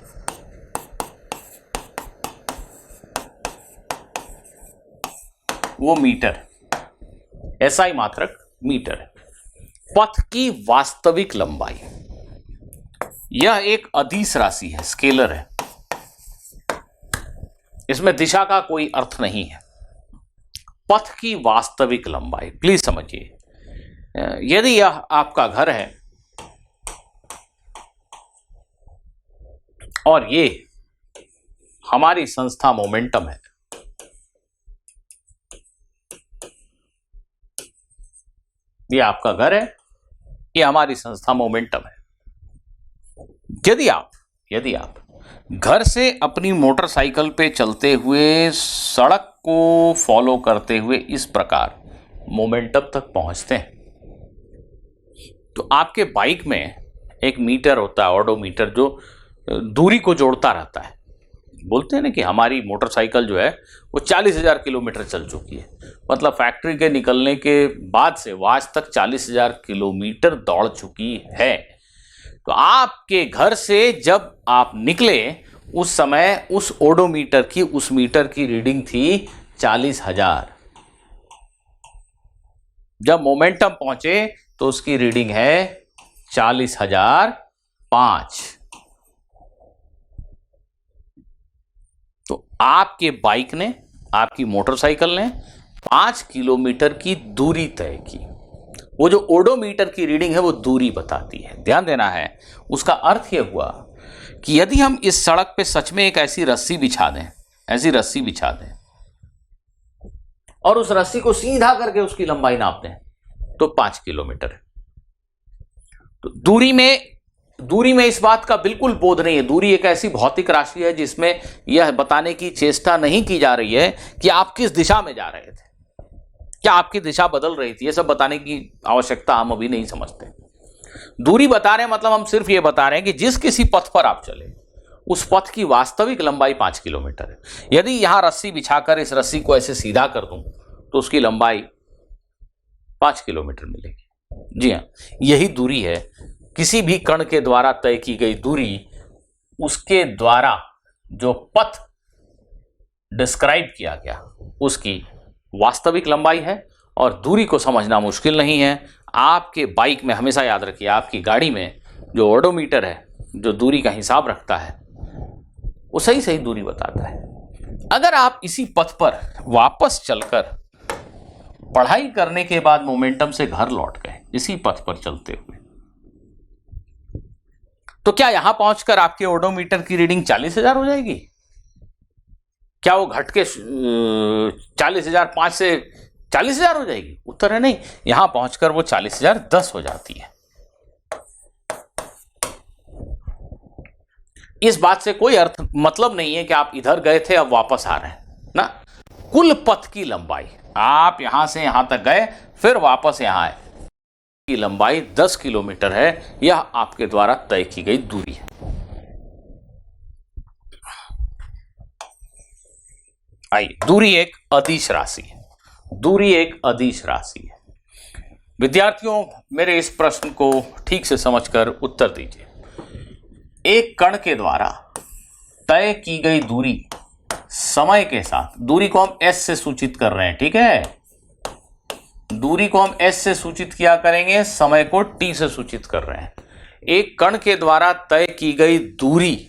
वो मीटर, एसआई मात्रक मीटर है। पथ की वास्तविक लंबाई यह एक अदिश राशि है, स्केलर है, इसमें दिशा का कोई अर्थ नहीं है। पथ की वास्तविक लंबाई, प्लीज समझिए, यदि यह आपका घर है और ये हमारी संस्था मोमेंटम है, ये आपका घर है, ये हमारी संस्था मोमेंटम है। यदि आप घर से अपनी मोटरसाइकिल पे चलते हुए सड़क को फॉलो करते हुए इस प्रकार मोमेंटम तक पहुंचते हैं, तो आपके बाइक में एक मीटर होता है, ऑडोमीटर, जो दूरी को जोड़ता रहता है। बोलते हैं ना कि हमारी मोटरसाइकिल जो है वो 40,000 किलोमीटर चल चुकी है, मतलब फैक्ट्री के निकलने के बाद से वो आज तक 40,000 किलोमीटर दौड़ चुकी है। तो आपके घर से जब आप निकले उस समय उस ओडोमीटर की, उस मीटर की रीडिंग थी 40,000। जब मोमेंटम पहुंचे तो उसकी रीडिंग है 40,005। तो आपके बाइक ने, आपकी मोटरसाइकिल ने 5 किलोमीटर की दूरी तय की। वो जो ओडोमीटर की रीडिंग है वो दूरी बताती है, ध्यान देना है। उसका अर्थ यह हुआ कि यदि हम इस सड़क पे सच में एक ऐसी रस्सी बिछा दें, ऐसी रस्सी बिछा दें और उस रस्सी को सीधा करके उसकी लंबाई नाप दें तो 5 किलोमीटर है। तो दूरी में इस बात का बिल्कुल बोध नहीं है। दूरी एक ऐसी भौतिक राशि है जिसमें यह बताने की चेष्टा नहीं की जा रही है कि आप किस दिशा में जा रहे थे, क्या आपकी दिशा बदल रही थी, यह सब बताने की आवश्यकता हम अभी नहीं समझते। दूरी बता रहे हैं मतलब हम सिर्फ यह बता रहे हैं कि जिस किसी पथ पर आप चले उस पथ की वास्तविक लंबाई 5 किलोमीटर है। यदि यहां रस्सी बिछाकर इस रस्सी को ऐसे सीधा कर दूं तो उसकी लंबाई 5 किलोमीटर मिलेगी। जी हां, यही दूरी है। किसी भी कण के द्वारा तय की गई दूरी उसके द्वारा जो पथ डिस्क्राइब किया गया उसकी वास्तविक लंबाई है। और दूरी को समझना मुश्किल नहीं है। आपके बाइक में हमेशा याद रखिए, आपकी गाड़ी में जो ओडोमीटर है, जो दूरी का हिसाब रखता है, वो सही सही दूरी बताता है। अगर आप इसी पथ पर वापस चलकर पढ़ाई करने के बाद मोमेंटम से घर लौट गए इसी पथ पर चलते हुए, तो क्या यहां पहुंचकर आपके ओडोमीटर की रीडिंग 40,000 हो जाएगी? क्या वो घट के 40,005 से 40,000 हो जाएगी? उत्तर है नहीं। यहां पहुंचकर वो 40,010 हो जाती है। इस बात से कोई अर्थ मतलब नहीं है कि आप इधर गए थे अब वापस आ रहे हैं ना। कुल पथ की लंबाई, आप यहां से यहां तक गए फिर वापस यहां आए, की लंबाई 10 किलोमीटर है। यह आपके द्वारा तय की गई दूरी है। आइए, दूरी एक अदिश राशि है। दूरी एक अदिश राशि है। विद्यार्थियों, मेरे इस प्रश्न को ठीक से समझकर उत्तर दीजिए। एक कण के द्वारा तय की गई दूरी समय के साथ, दूरी को हम s से सूचित कर रहे हैं, ठीक है। दूरी को हम s से सूचित किया करेंगे, समय को t से सूचित कर रहे हैं। एक कण के द्वारा तय की गई दूरी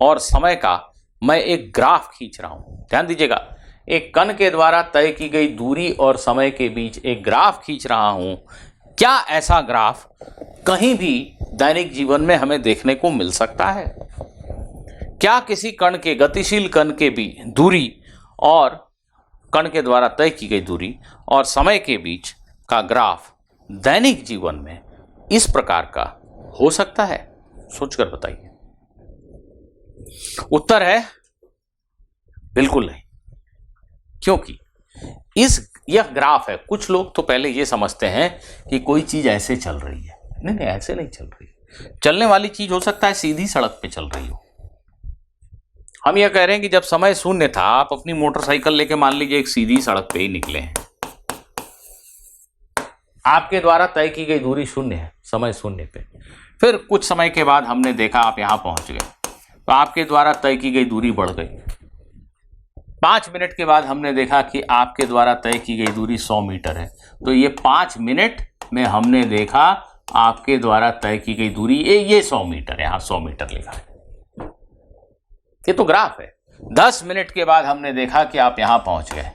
और समय का मैं एक ग्राफ खींच रहा हूं, ध्यान दीजिएगा। एक कण के द्वारा तय की गई दूरी और समय के बीच एक ग्राफ खींच रहा हूं। क्या ऐसा ग्राफ कहीं भी दैनिक जीवन में हमें देखने को मिल सकता है? क्या किसी कण के, गतिशील कण के भी दूरी और कण के द्वारा तय की गई दूरी और समय के बीच का ग्राफ दैनिक जीवन में इस प्रकार का हो सकता है? सोचकर बताइए। उत्तर है बिल्कुल नहीं, क्योंकि यह ग्राफ है। कुछ लोग तो पहले यह समझते हैं कि कोई चीज ऐसे चल रही है। नहीं, ऐसे नहीं चल रही। चलने वाली चीज हो सकता है सीधी सड़क पे चल रही हो। हम यह कह रहे हैं कि जब समय शून्य था, आप अपनी मोटरसाइकिल लेके मान लीजिए एक सीधी सड़क पे ही निकले हैं, आपके द्वारा तय की गई दूरी शून्य है, समय शून्य पे। फिर कुछ समय के बाद हमने देखा आप यहां पहुंच गए, तो आपके द्वारा तय की गई दूरी बढ़ गई। 5 मिनट के बाद हमने देखा कि आपके द्वारा तय की गई दूरी 100 मीटर है। तो ये 5 मिनट में हमने देखा आपके द्वारा तय की गई दूरी ये 100 मीटर है, यहां 100 मीटर लिखा है। ये तो ग्राफ है। 10 मिनट के बाद हमने देखा कि आप यहां पहुंच गए,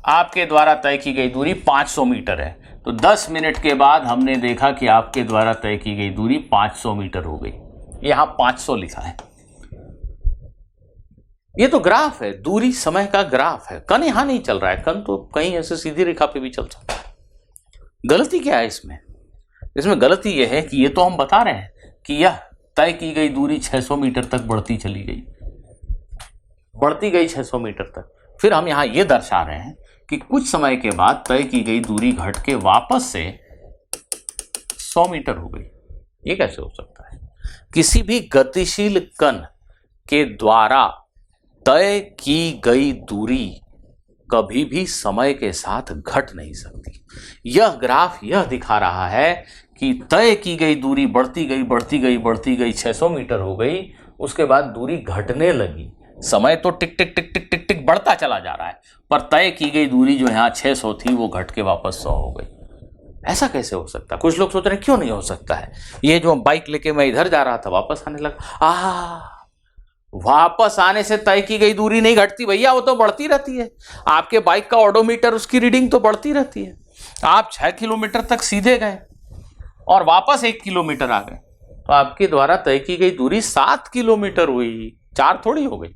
आपके द्वारा तय की गई दूरी 500 मीटर है। तो 10 मिनट के बाद हमने देखा कि आपके द्वारा तय की गई दूरी 500 मीटर हो गई, यहां 500 लिखा है। ये तो ग्राफ है, दूरी समय का ग्राफ है। कण यहां नहीं चल रहा है, कण तो कहीं ऐसे सीधी रेखा पे भी चल सकता है। गलती क्या है इसमें? इसमें गलती यह है कि ये तो हम बता रहे हैं कि यह तय की गई दूरी 600 मीटर तक बढ़ती चली गई, बढ़ती गई 600 मीटर तक। फिर हम यहां ये दर्शा रहे हैं कि कुछ समय के बाद तय की गई दूरी घट के वापस से 100 मीटर हो गई। ये कैसे हो सकता है? किसी भी गतिशील कण के द्वारा तय की गई दूरी कभी भी समय के साथ घट नहीं सकती। यह ग्राफ यह दिखा रहा है कि तय की गई दूरी बढ़ती गई बढ़ती गई बढ़ती गई 600 मीटर हो गई, उसके बाद दूरी घटने लगी। समय तो टिक टिक टिक टिक टिक टिक बढ़ता चला जा रहा है, पर तय की गई दूरी जो यहाँ 600 थी वो घट के वापस 100 हो गई। ऐसा कैसे हो सकता है? कुछ लोग सोच रहे हैं क्यों नहीं हो सकता है। ये जो बाइक लेके मैं इधर जा रहा था, वापस आने लगा, वापस आने से तय की गई दूरी नहीं घटती भैया, वो तो बढ़ती रहती है। आपके बाइक का ओडोमीटर, उसकी रीडिंग तो बढ़ती रहती है। आप 6 किलोमीटर तक सीधे गए और वापस 1 किलोमीटर आ गए, तो आपके द्वारा तय की गई दूरी 7 किलोमीटर हुई, 4 थोड़ी हो गई।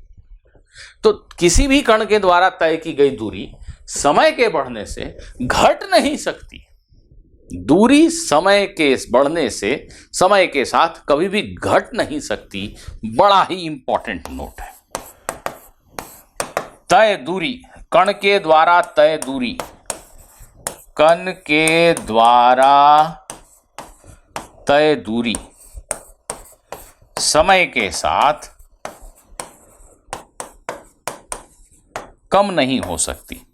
तो किसी भी कण के द्वारा तय की गई दूरी समय के बढ़ने से घट नहीं सकती। दूरी समय के बढ़ने से समय के साथ कभी भी घट नहीं सकती। बड़ा ही इंपॉर्टेंट नोट है। तय दूरी, कण के द्वारा तय दूरी, कण के द्वारा तय दूरी समय के साथ कम नहीं हो सकती।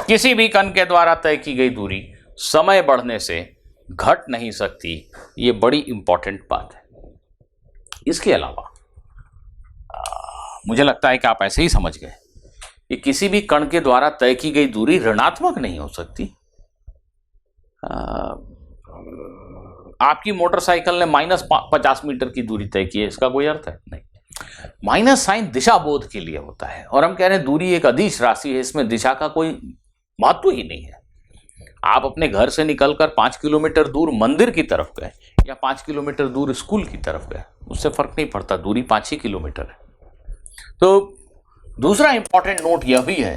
किसी भी कण के द्वारा तय की गई दूरी समय बढ़ने से घट नहीं सकती। ये बड़ी इंपॉर्टेंट बात है। इसके अलावा मुझे लगता है कि आप ऐसे ही समझ गए कि किसी भी कण के द्वारा तय की गई दूरी ऋणात्मक नहीं हो सकती। आपकी मोटरसाइकिल ने -50 मीटर की दूरी तय की है, इसका कोई अर्थ है नहीं। माइनस साइन दिशा बोध के लिए होता है, और हम कह रहे हैं दूरी एक अदिश राशि है, इसमें दिशा का कोई महत्व ही नहीं है। आप अपने घर से निकलकर 5 किलोमीटर दूर मंदिर की तरफ गए या 5 किलोमीटर दूर स्कूल की तरफ गए, उससे फर्क नहीं पड़ता, दूरी 5 ही किलोमीटर है। तो दूसरा इंपॉर्टेंट नोट यह भी है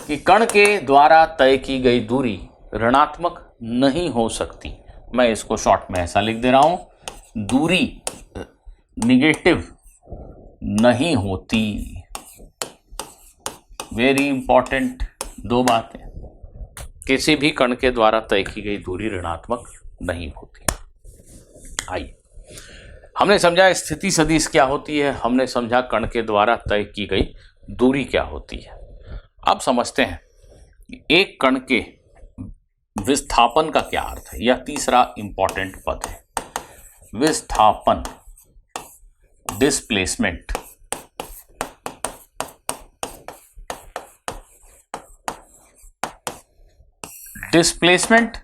कि कण के द्वारा तय की गई दूरी ऋणात्मक नहीं हो सकती। मैं इसको शॉर्ट में ऐसा लिख दे रहा हूं, दूरी निगेटिव नहीं होती। वेरी इंपॉर्टेंट दो बातें। किसी भी कण के द्वारा तय की गई दूरी ऋणात्मक नहीं होती। आइए, हमने समझा स्थिति सदिश क्या होती है, हमने समझा कण के द्वारा तय की गई दूरी क्या होती है। अब समझते हैं एक कण के विस्थापन का क्या अर्थ है। यह तीसरा इंपॉर्टेंट पद है, विस्थापन, डिस्प्लेसमेंट। डिस्प्लेसमेंट,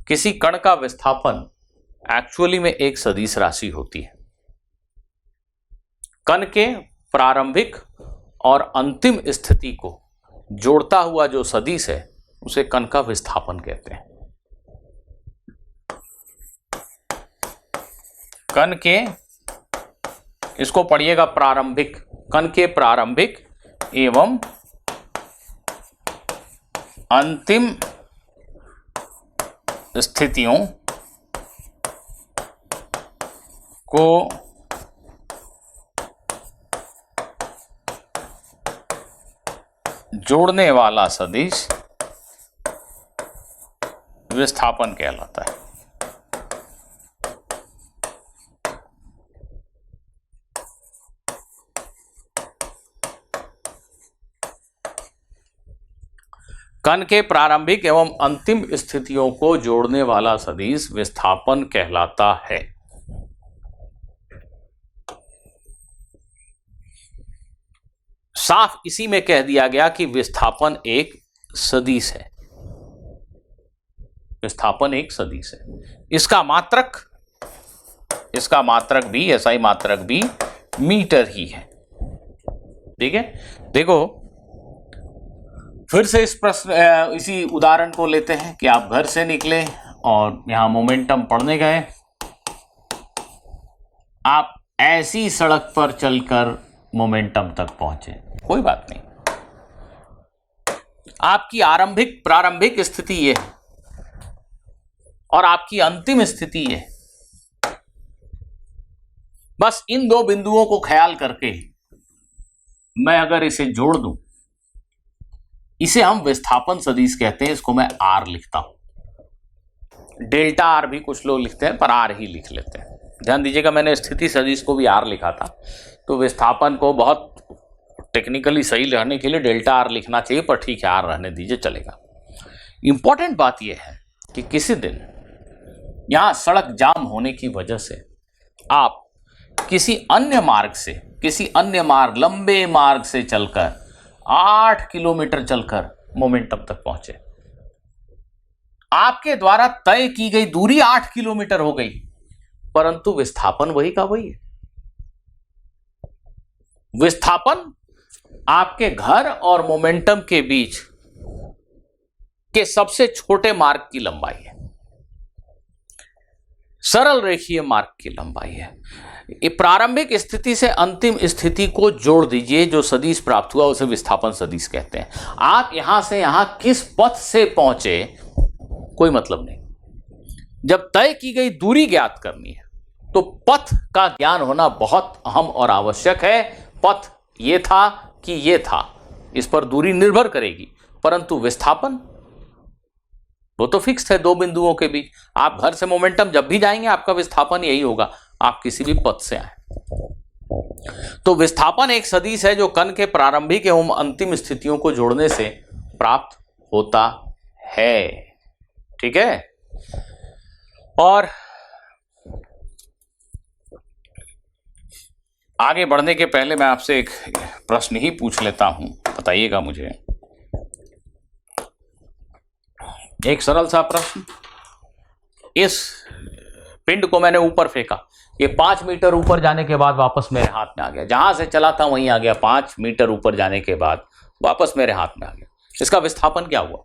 किसी कण का विस्थापन एक्चुअली में एक सदिश राशि होती है। कण के प्रारंभिक और अंतिम स्थिति को जोड़ता हुआ जो सदिश है उसे कण का विस्थापन कहते हैं। कण के, इसको पढ़िएगा प्रारंभिक, कण के प्रारंभिक एवं अंतिम स्थितियों को जोड़ने वाला सदिश विस्थापन कहलाता है। कण के प्रारंभिक एवं अंतिम स्थितियों को जोड़ने वाला सदिश विस्थापन कहलाता है। साफ इसी में कह दिया गया कि विस्थापन एक सदिश है। विस्थापन एक सदिश है। इसका मात्रक भी, एसआई मात्रक भी मीटर ही है। ठीक है, देखो फिर से इसी उदाहरण को लेते हैं कि आप घर से निकले और यहां मोमेंटम पढ़ने गए। आप ऐसी सड़क पर चलकर मोमेंटम तक पहुंचे, कोई बात नहीं। आपकी प्रारंभिक स्थिति ये है और आपकी अंतिम स्थिति ये है। बस इन दो बिंदुओं को ख्याल करके मैं अगर इसे जोड़ दूं इसे हम विस्थापन सदिश कहते हैं। इसको मैं आर लिखता हूं, डेल्टा आर भी कुछ लोग लिखते हैं, पर आर ही लिख लेते हैं। ध्यान दीजिएगा, मैंने स्थिति सदिश को भी आर लिखा था, तो विस्थापन को बहुत टेक्निकली सही रहने के लिए डेल्टा आर लिखना चाहिए, पर ठीक है, आर रहने दीजिए, चलेगा। इंपॉर्टेंट बात यह है कि किसी दिन यहां सड़क जाम होने की वजह से आप किसी अन्य मार्ग, लंबे मार्ग से चलकर 8 किलोमीटर चलकर मोमेंटम तक पहुंचे। आपके द्वारा तय की गई दूरी 8 किलोमीटर हो गई, परंतु विस्थापन वही का वही है। विस्थापन आपके घर और मोमेंटम के बीच के सबसे छोटे मार्ग की लंबाई है, सरल रेखीय मार्ग की लंबाई है। प्रारंभिक स्थिति से अंतिम स्थिति को जोड़ दीजिए, जो सदिश प्राप्त हुआ उसे विस्थापन सदिश कहते हैं। आप यहां से यहां किस पथ से पहुंचे कोई मतलब नहीं। जब तय की गई दूरी ज्ञात करनी है तो पथ का ज्ञान होना बहुत अहम और आवश्यक है। पथ ये था कि ये था, इस पर दूरी निर्भर करेगी, परंतु विस्थापन वो तो फिक्स है दो बिंदुओं के बीच। आप घर से मोमेंटम जब भी जाएंगे आपका विस्थापन यही होगा, आप किसी भी पथ से आए। तो विस्थापन एक सदिश है जो कण के प्रारंभिक एवं अंतिम स्थितियों को जोड़ने से प्राप्त होता है। ठीक है, और आगे बढ़ने के पहले मैं आपसे एक प्रश्न ही पूछ लेता हूं, बताइएगा मुझे। एक सरल सा प्रश्न, इस पिंड को मैंने ऊपर फेंका, ये 5 मीटर ऊपर जाने के बाद वापस मेरे हाथ में आ गया, जहां से चला था वहीं आ गया, 5 मीटर ऊपर जाने के बाद वापस मेरे हाथ में आ गया। इसका विस्थापन क्या हुआ?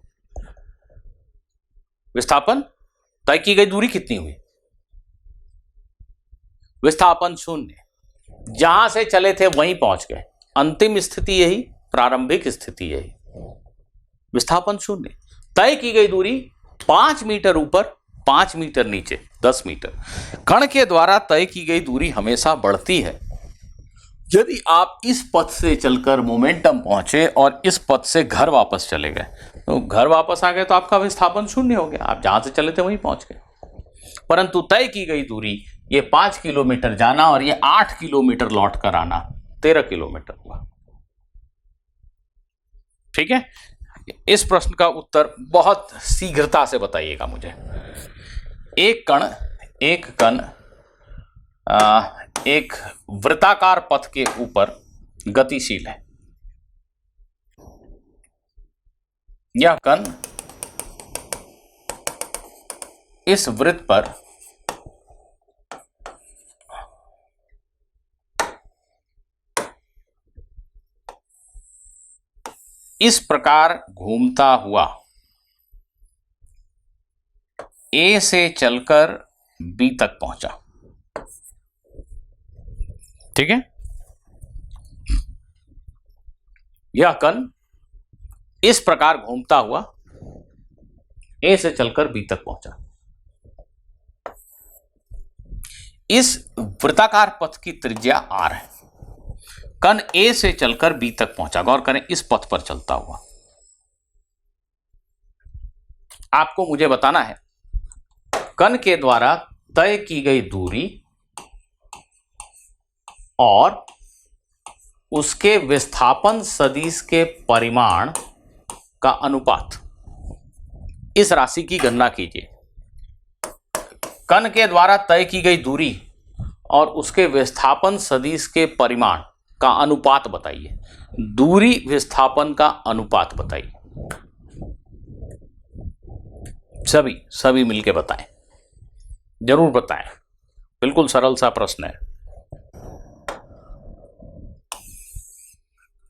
विस्थापन तय की गई दूरी कितनी हुई? विस्थापन 0। जहां से चले थे वहीं पहुंच गए, अंतिम स्थिति यही, प्रारंभिक स्थिति यही, विस्थापन 0। तय की गई दूरी 5 मीटर ऊपर, 5 मीटर नीचे, 10 मीटर। कण के द्वारा तय की गई दूरी हमेशा बढ़ती है। यदि आप इस पथ से चलकर मोमेंटम पहुंचे और इस पथ से घर वापस चले गए, तो घर वापस आ गए तो आपका विस्थापन 0 हो गया, आप जहां से चले थे वहीं पहुंच गए। परंतु तय की गई दूरी ये 5 किलोमीटर जाना और ये 8 किलोमीटर लौट कर आना, 13 किलोमीटर हुआ। ठीक है, इस प्रश्न का उत्तर बहुत शीघ्रता से बताइएगा मुझे। एक कण एक वृत्ताकार पथ के ऊपर गतिशील है। यह कण इस वृत्त पर इस प्रकार घूमता हुआ ए से चलकर बी तक पहुंचा। ठीक है, यह कण इस प्रकार घूमता हुआ ए से चलकर बी तक पहुंचा। इस वृत्ताकार पथ की त्रिज्या r है। कण ए से चलकर बी तक पहुंचा, गौर करें, इस पथ पर चलता हुआ। आपको मुझे बताना है कण के द्वारा तय की गई दूरी और उसके विस्थापन सदिश के परिमाण का अनुपात। इस राशि की गणना कीजिए। कण के द्वारा तय की गई दूरी और उसके विस्थापन सदिश के परिमाण का अनुपात बताइए। दूरी विस्थापन का अनुपात बताइए। सभी मिलके बताएं, जरूर बताएं, बिल्कुल सरल सा प्रश्न है।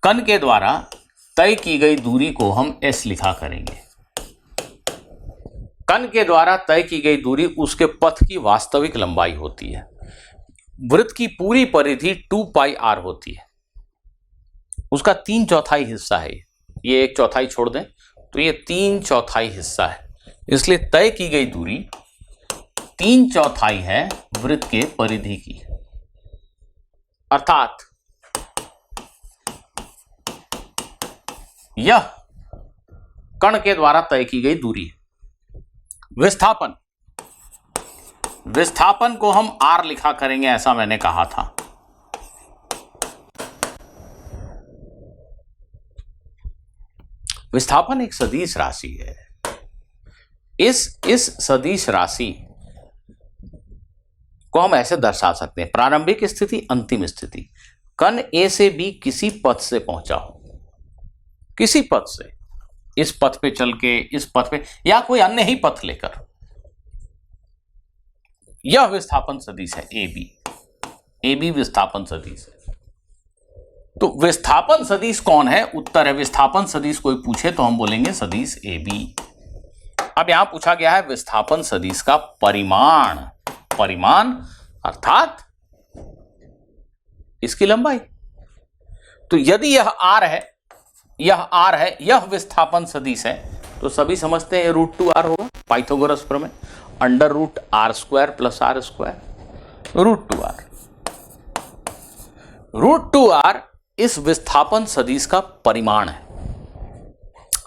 कण के द्वारा तय की गई दूरी को हम s लिखा करेंगे। कण के द्वारा तय की गई दूरी उसके पथ की वास्तविक लंबाई होती है। वृत्त की पूरी परिधि 2πr होती है। उसका 3/4 हिस्सा है, ये 1/4 छोड़ दें तो ये 3/4 हिस्सा है, इसलिए तय की गई दूरी 3/4 है वृत्त के परिधि की। अर्थात यह कण के द्वारा तय की गई दूरी है। विस्थापन, विस्थापन को हम r लिखा करेंगे, ऐसा मैंने कहा था। विस्थापन एक सदिश राशि है। इस सदिश राशि को हम ऐसे दर्शा सकते हैं, प्रारंभिक स्थिति, अंतिम स्थिति। कण ए से बी किसी पथ से पहुंचा हो, किसी पथ से, इस पथ पे चल के, इस पथ पे, या कोई अन्य ही पथ लेकर, यह विस्थापन सदिश है ए बी विस्थापन सदिश है। तो विस्थापन सदिश कौन है? उत्तर है विस्थापन सदिश कोई पूछे तो हम बोलेंगे सदिश ए बी। अब यहां पूछा गया है विस्थापन सदिश का परिमाण, परिमाण अर्थात इसकी लंबाई। तो यदि यह r है, यह r है, यह विस्थापन सदिश है, तो सभी समझते हैं √2r होगा, पाइथागोरस प्रमेय, √r² + r², √2r। √2r इस विस्थापन सदिश का परिमाण है।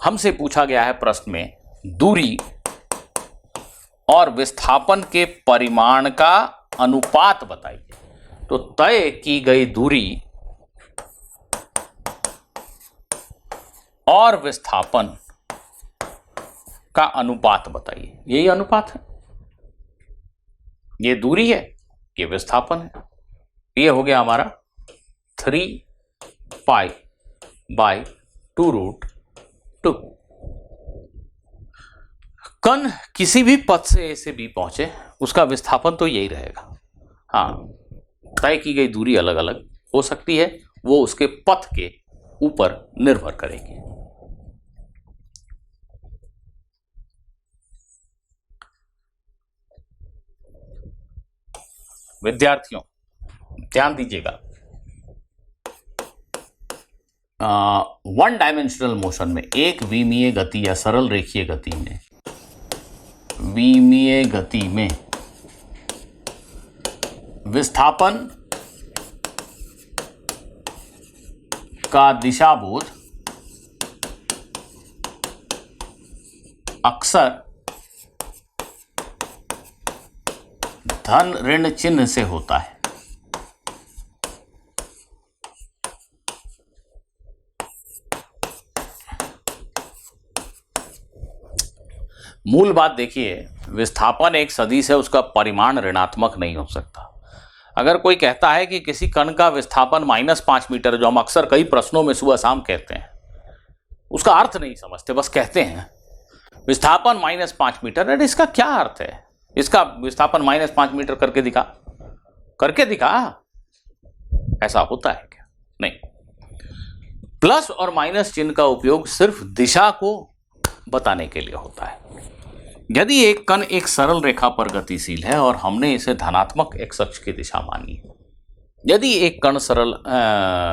हमसे पूछा गया है प्रश्न में दूरी और विस्थापन के परिमाण का अनुपात बताइए। तो तय की गई दूरी और विस्थापन का अनुपात बताइए। यही अनुपात है, ये दूरी है, ये विस्थापन है। ये हो गया हमारा 3π/2√2। कण किसी भी पथ से ए से बी पहुंचे, उसका विस्थापन तो यही रहेगा। हाँ, तय की गई दूरी अलग अलग हो सकती है, वो उसके पथ के ऊपर निर्भर करेगी। विद्यार्थियों ध्यान दीजिएगा, वन डायमेंशनल मोशन में, एक विमीय गति या सरल रेखीय गति में, विमीय गति में विस्थापन का दिशाबोध अक्सर धन ऋण चिन्ह से होता है। मूल बात देखिए, विस्थापन एक सदिश है, उसका परिमाण ऋणात्मक नहीं हो सकता। अगर कोई कहता है कि किसी कण का विस्थापन -5 मीटर, जो हम अक्सर कई प्रश्नों में सुबह शाम कहते हैं, उसका अर्थ नहीं समझते, बस कहते हैं विस्थापन -5 मीटर। अरे इसका क्या अर्थ है? इसका विस्थापन -5 मीटर करके दिखा, करके दिखा। ऐसा होता है क्या? नहीं। प्लस और माइनस चिन्ह का उपयोग सिर्फ दिशा को बताने के लिए होता है। यदि एक कण एक सरल रेखा पर गतिशील है और हमने इसे धनात्मक x अक्ष की दिशा मानी है, यदि एक कण सरल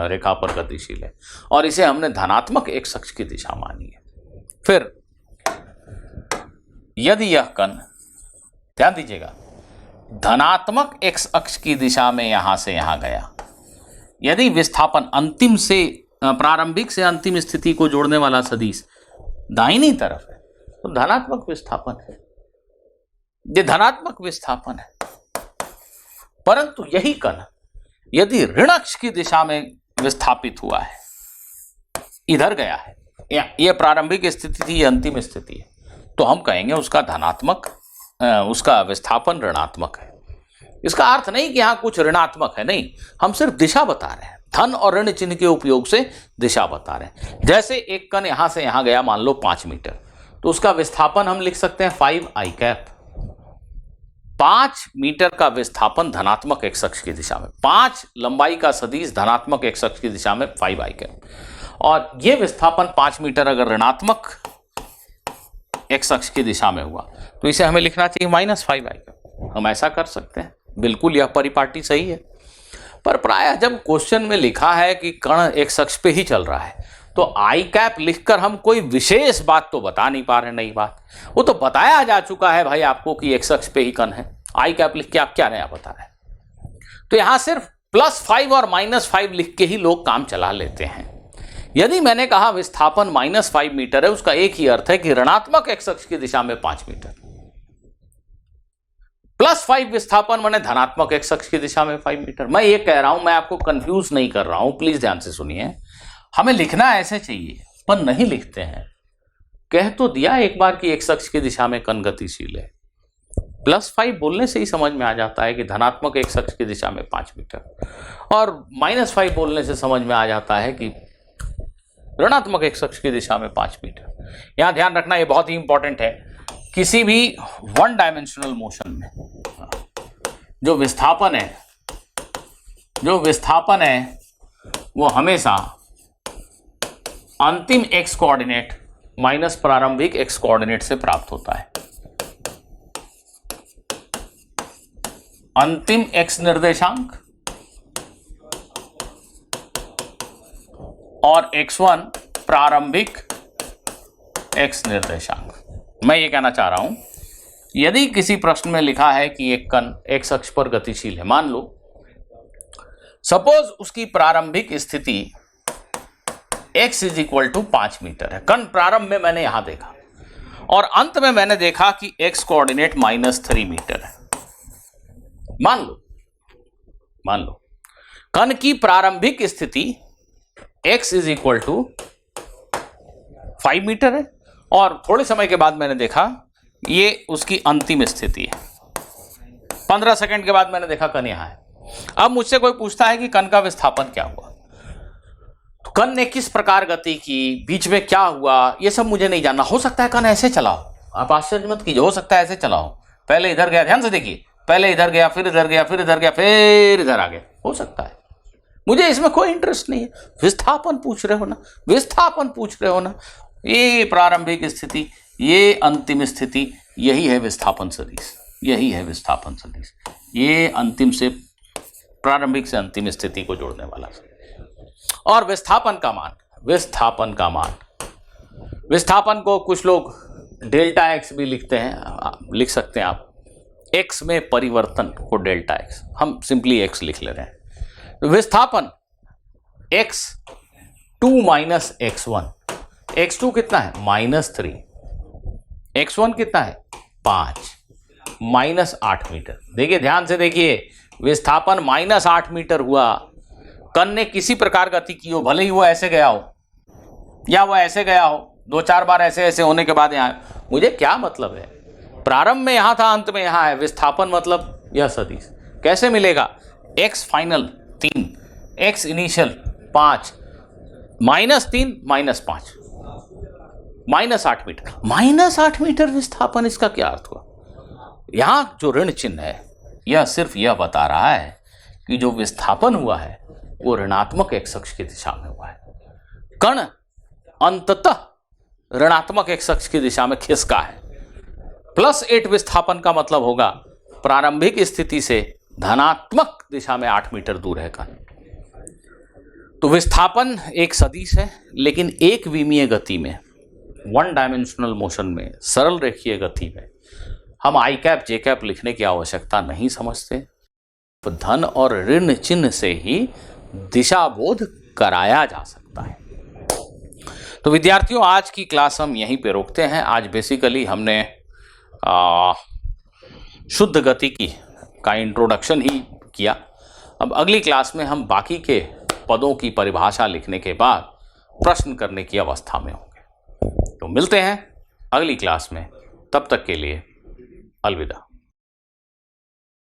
रेखा पर गतिशील है और इसे हमने धनात्मक x अक्ष की दिशा मानी है, फिर यदि यह कण, ध्यान दीजिएगा, धनात्मक x अक्ष की दिशा में यहां से यहां गया, यदि विस्थापन अंतिम से, प्रारंभिक से अंतिम स्थिति को जोड़ने वाला सदिश दाहिनी तरफ है, तो धनात्मक विस्थापन है, ये धनात्मक विस्थापन है। परंतु यही कण यदि ऋण अक्ष की दिशा में विस्थापित हुआ है, इधर गया है, ये प्रारंभिक स्थिति थी, ये अंतिम स्थिति है, तो हम कहेंगे उसका धनात्मक, उसका विस्थापन ऋणात्मक है। इसका अर्थ नहीं कि यहां कुछ ऋणात्मक है, नहीं, हम सिर्फ दिशा बता रहे हैं, धन और ऋण चिन्ह के उपयोग से दिशा बता रहे हैं। जैसे एक कण यहां से यहां गया, मान लो 5 मीटर, तो उसका विस्थापन हम लिख सकते हैं 5i। 5 मीटर का विस्थापन धनात्मक x अक्ष की दिशा में, 5 लंबाई का सदिश धनात्मक x अक्ष की दिशा में 5i, और ये विस्थापन 5 मीटर अगर ऋणात्मक x अक्ष की दिशा में हुआ, तो इसे हमें लिखना चाहिए -5i। हम ऐसा कर सकते हैं, बिल्कुल यह परिपाटी सही है। पर प्रायः जब क्वेश्चन में लिखा है कि कण x अक्ष पे ही चल रहा है, तो i लिखकर हम कोई विशेष बात तो बता नहीं पा रहे। नई बात, वो तो बताया जा चुका है भाई आपको कि x अक्ष पे ही कण है। i लिख के आप क्या नया बता रहे हैं? तो यहां सिर्फ +5 और -5 लिख के ही लोग काम चला लेते हैं। यदि मैंने कहा विस्थापन -5 मीटर है, उसका एक ही अर्थ है कि ऋणात्मक एक्स अक्ष की दिशा में 5 मीटर, +5 विस्थापन माने धनात्मक एक्स अक्ष की दिशा में 5 मीटर। मैं ये कह रहा हूं, मैं आपको कंफ्यूज नहीं कर रहा हूं, प्लीज ध्यान से सुनिए। हमें लिखना ऐसे चाहिए पर नहीं लिखते हैं। कह तो दिया एक बार कि एक्स अक्ष की दिशा में कण गतिशील है, +5 बोलने से ही समझ में आ जाता है कि धनात्मक एक्स अक्ष की दिशा में 5 मीटर, और -5 बोलने से समझ में आ जाता है कि ऋणात्मक एक्स अक्ष की दिशा में 5 मीटर। यहां ध्यान रखना, ये बहुत ही इंपॉर्टेंट है। किसी भी वन डायमेंशनल मोशन में जो विस्थापन है वो हमेशा अंतिम एक्स कोऑर्डिनेट माइनस प्रारंभिक एक्स कोऑर्डिनेट से प्राप्त होता है। अंतिम एक्स निर्देशांक और x1 प्रारंभिक एक्स निर्देशांक। मैं ये कहना चाह रहा हूं, यदि किसी प्रश्न में लिखा है कि एक कण एक्स अक्ष पर गतिशील है, मान लो सपोज उसकी प्रारंभिक स्थिति x = 5 मीटर है। कण प्रारंभ में मैंने यहां देखा और अंत में मैंने देखा कि x कोऑर्डिनेट -3 मीटर है। मान लो कण की प्रारंभिक स्थिति x = 5 मीटर है और थोड़े समय के बाद मैंने देखा ये उसकी अंतिम स्थिति है। 15 सेकंड के बाद मैंने देखा कण यहां है। अब मुझसे कोई पूछता है कि कण का विस्थापन क्या हुआ, तो कण ने किस प्रकार गति की, बीच में क्या हुआ, ये सब मुझे नहीं जानना। हो सकता है कण ऐसे चला हो, आप आश्चर्य मत कीजिए, हो सकता है ऐसे चला हो, पहले इधर गया, ध्यान से देखिए, पहले इधर गया, फिर इधर गया, फिर इधर गया, फिर इधर आ गया, हो सकता है। मुझे इसमें कोई इंटरेस्ट नहीं है। विस्थापन पूछ रहे हो ना, ये प्रारंभिक स्थिति, ये अंतिम स्थिति, यही है विस्थापन सदिश, ये अंतिम से प्रारंभिक से अंतिम स्थिति को जोड़ने वाला। और विस्थापन को कुछ लोग ΔX भी लिखते हैं, लिख सकते हैं आप। x में परिवर्तन को ΔX, हम सिंपली x लिख ले रहे हैं। विस्थापन x2 - x1, x2 कितना है -3, x1 कितना है 5, -8 मीटर। देखिए ध्यान से देखिए, विस्थापन -8 मीटर हुआ। कण ने किसी प्रकार गति की हो, भले ही वो ऐसे गया हो या वो ऐसे गया हो, 2-4 बार ऐसे होने के बाद यहाँ, मुझे क्या मतलब है। प्रारंभ में यहां था, अंत में यहां है। विस्थापन मतलब यह सदिश कैसे मिलेगा, x final 3, x initial 5, -3 -5, -8 metre. -8 metre विस्थापन, इसका क्या अर्थ हुआ। यहां जो ऋण चिन्ह है यह सिर्फ यह बता रहा है कि जो विस्थापन हुआ है वो ऋणात्मक एक्स अक्ष की दिशा में हुआ है। कण अंततः ऋणात्मक एक्स अक्ष की दिशा में खिसका है। +8 विस्थापन का मतलब होगा प्रारंभिक स्थिति से धनात्मक दिशा में 8 मीटर दूर है कण। तो विस्थापन एक सदिश है, लेकिन एक विमीय गति में, वन डायमेंशनल मोशन में, सरल रेखीय गति में हम I कैप J कैप लिखने की आवश्यकता नहीं समझते। तो धन और ऋण चिन्ह से ही दिशा बोध कराया जा सकता है। तो विद्यार्थियों, आज की क्लास हम यहीं पे रोकते हैं। आज बेसिकली हमने शुद्ध गतिकी का इंट्रोडक्शन ही किया। अब अगली क्लास में हम बाकी के पदों की परिभाषा लिखने के बाद प्रश्न करने की अवस्था में होंगे। तो मिलते हैं अगली क्लास में, तब तक के लिए अलविदा।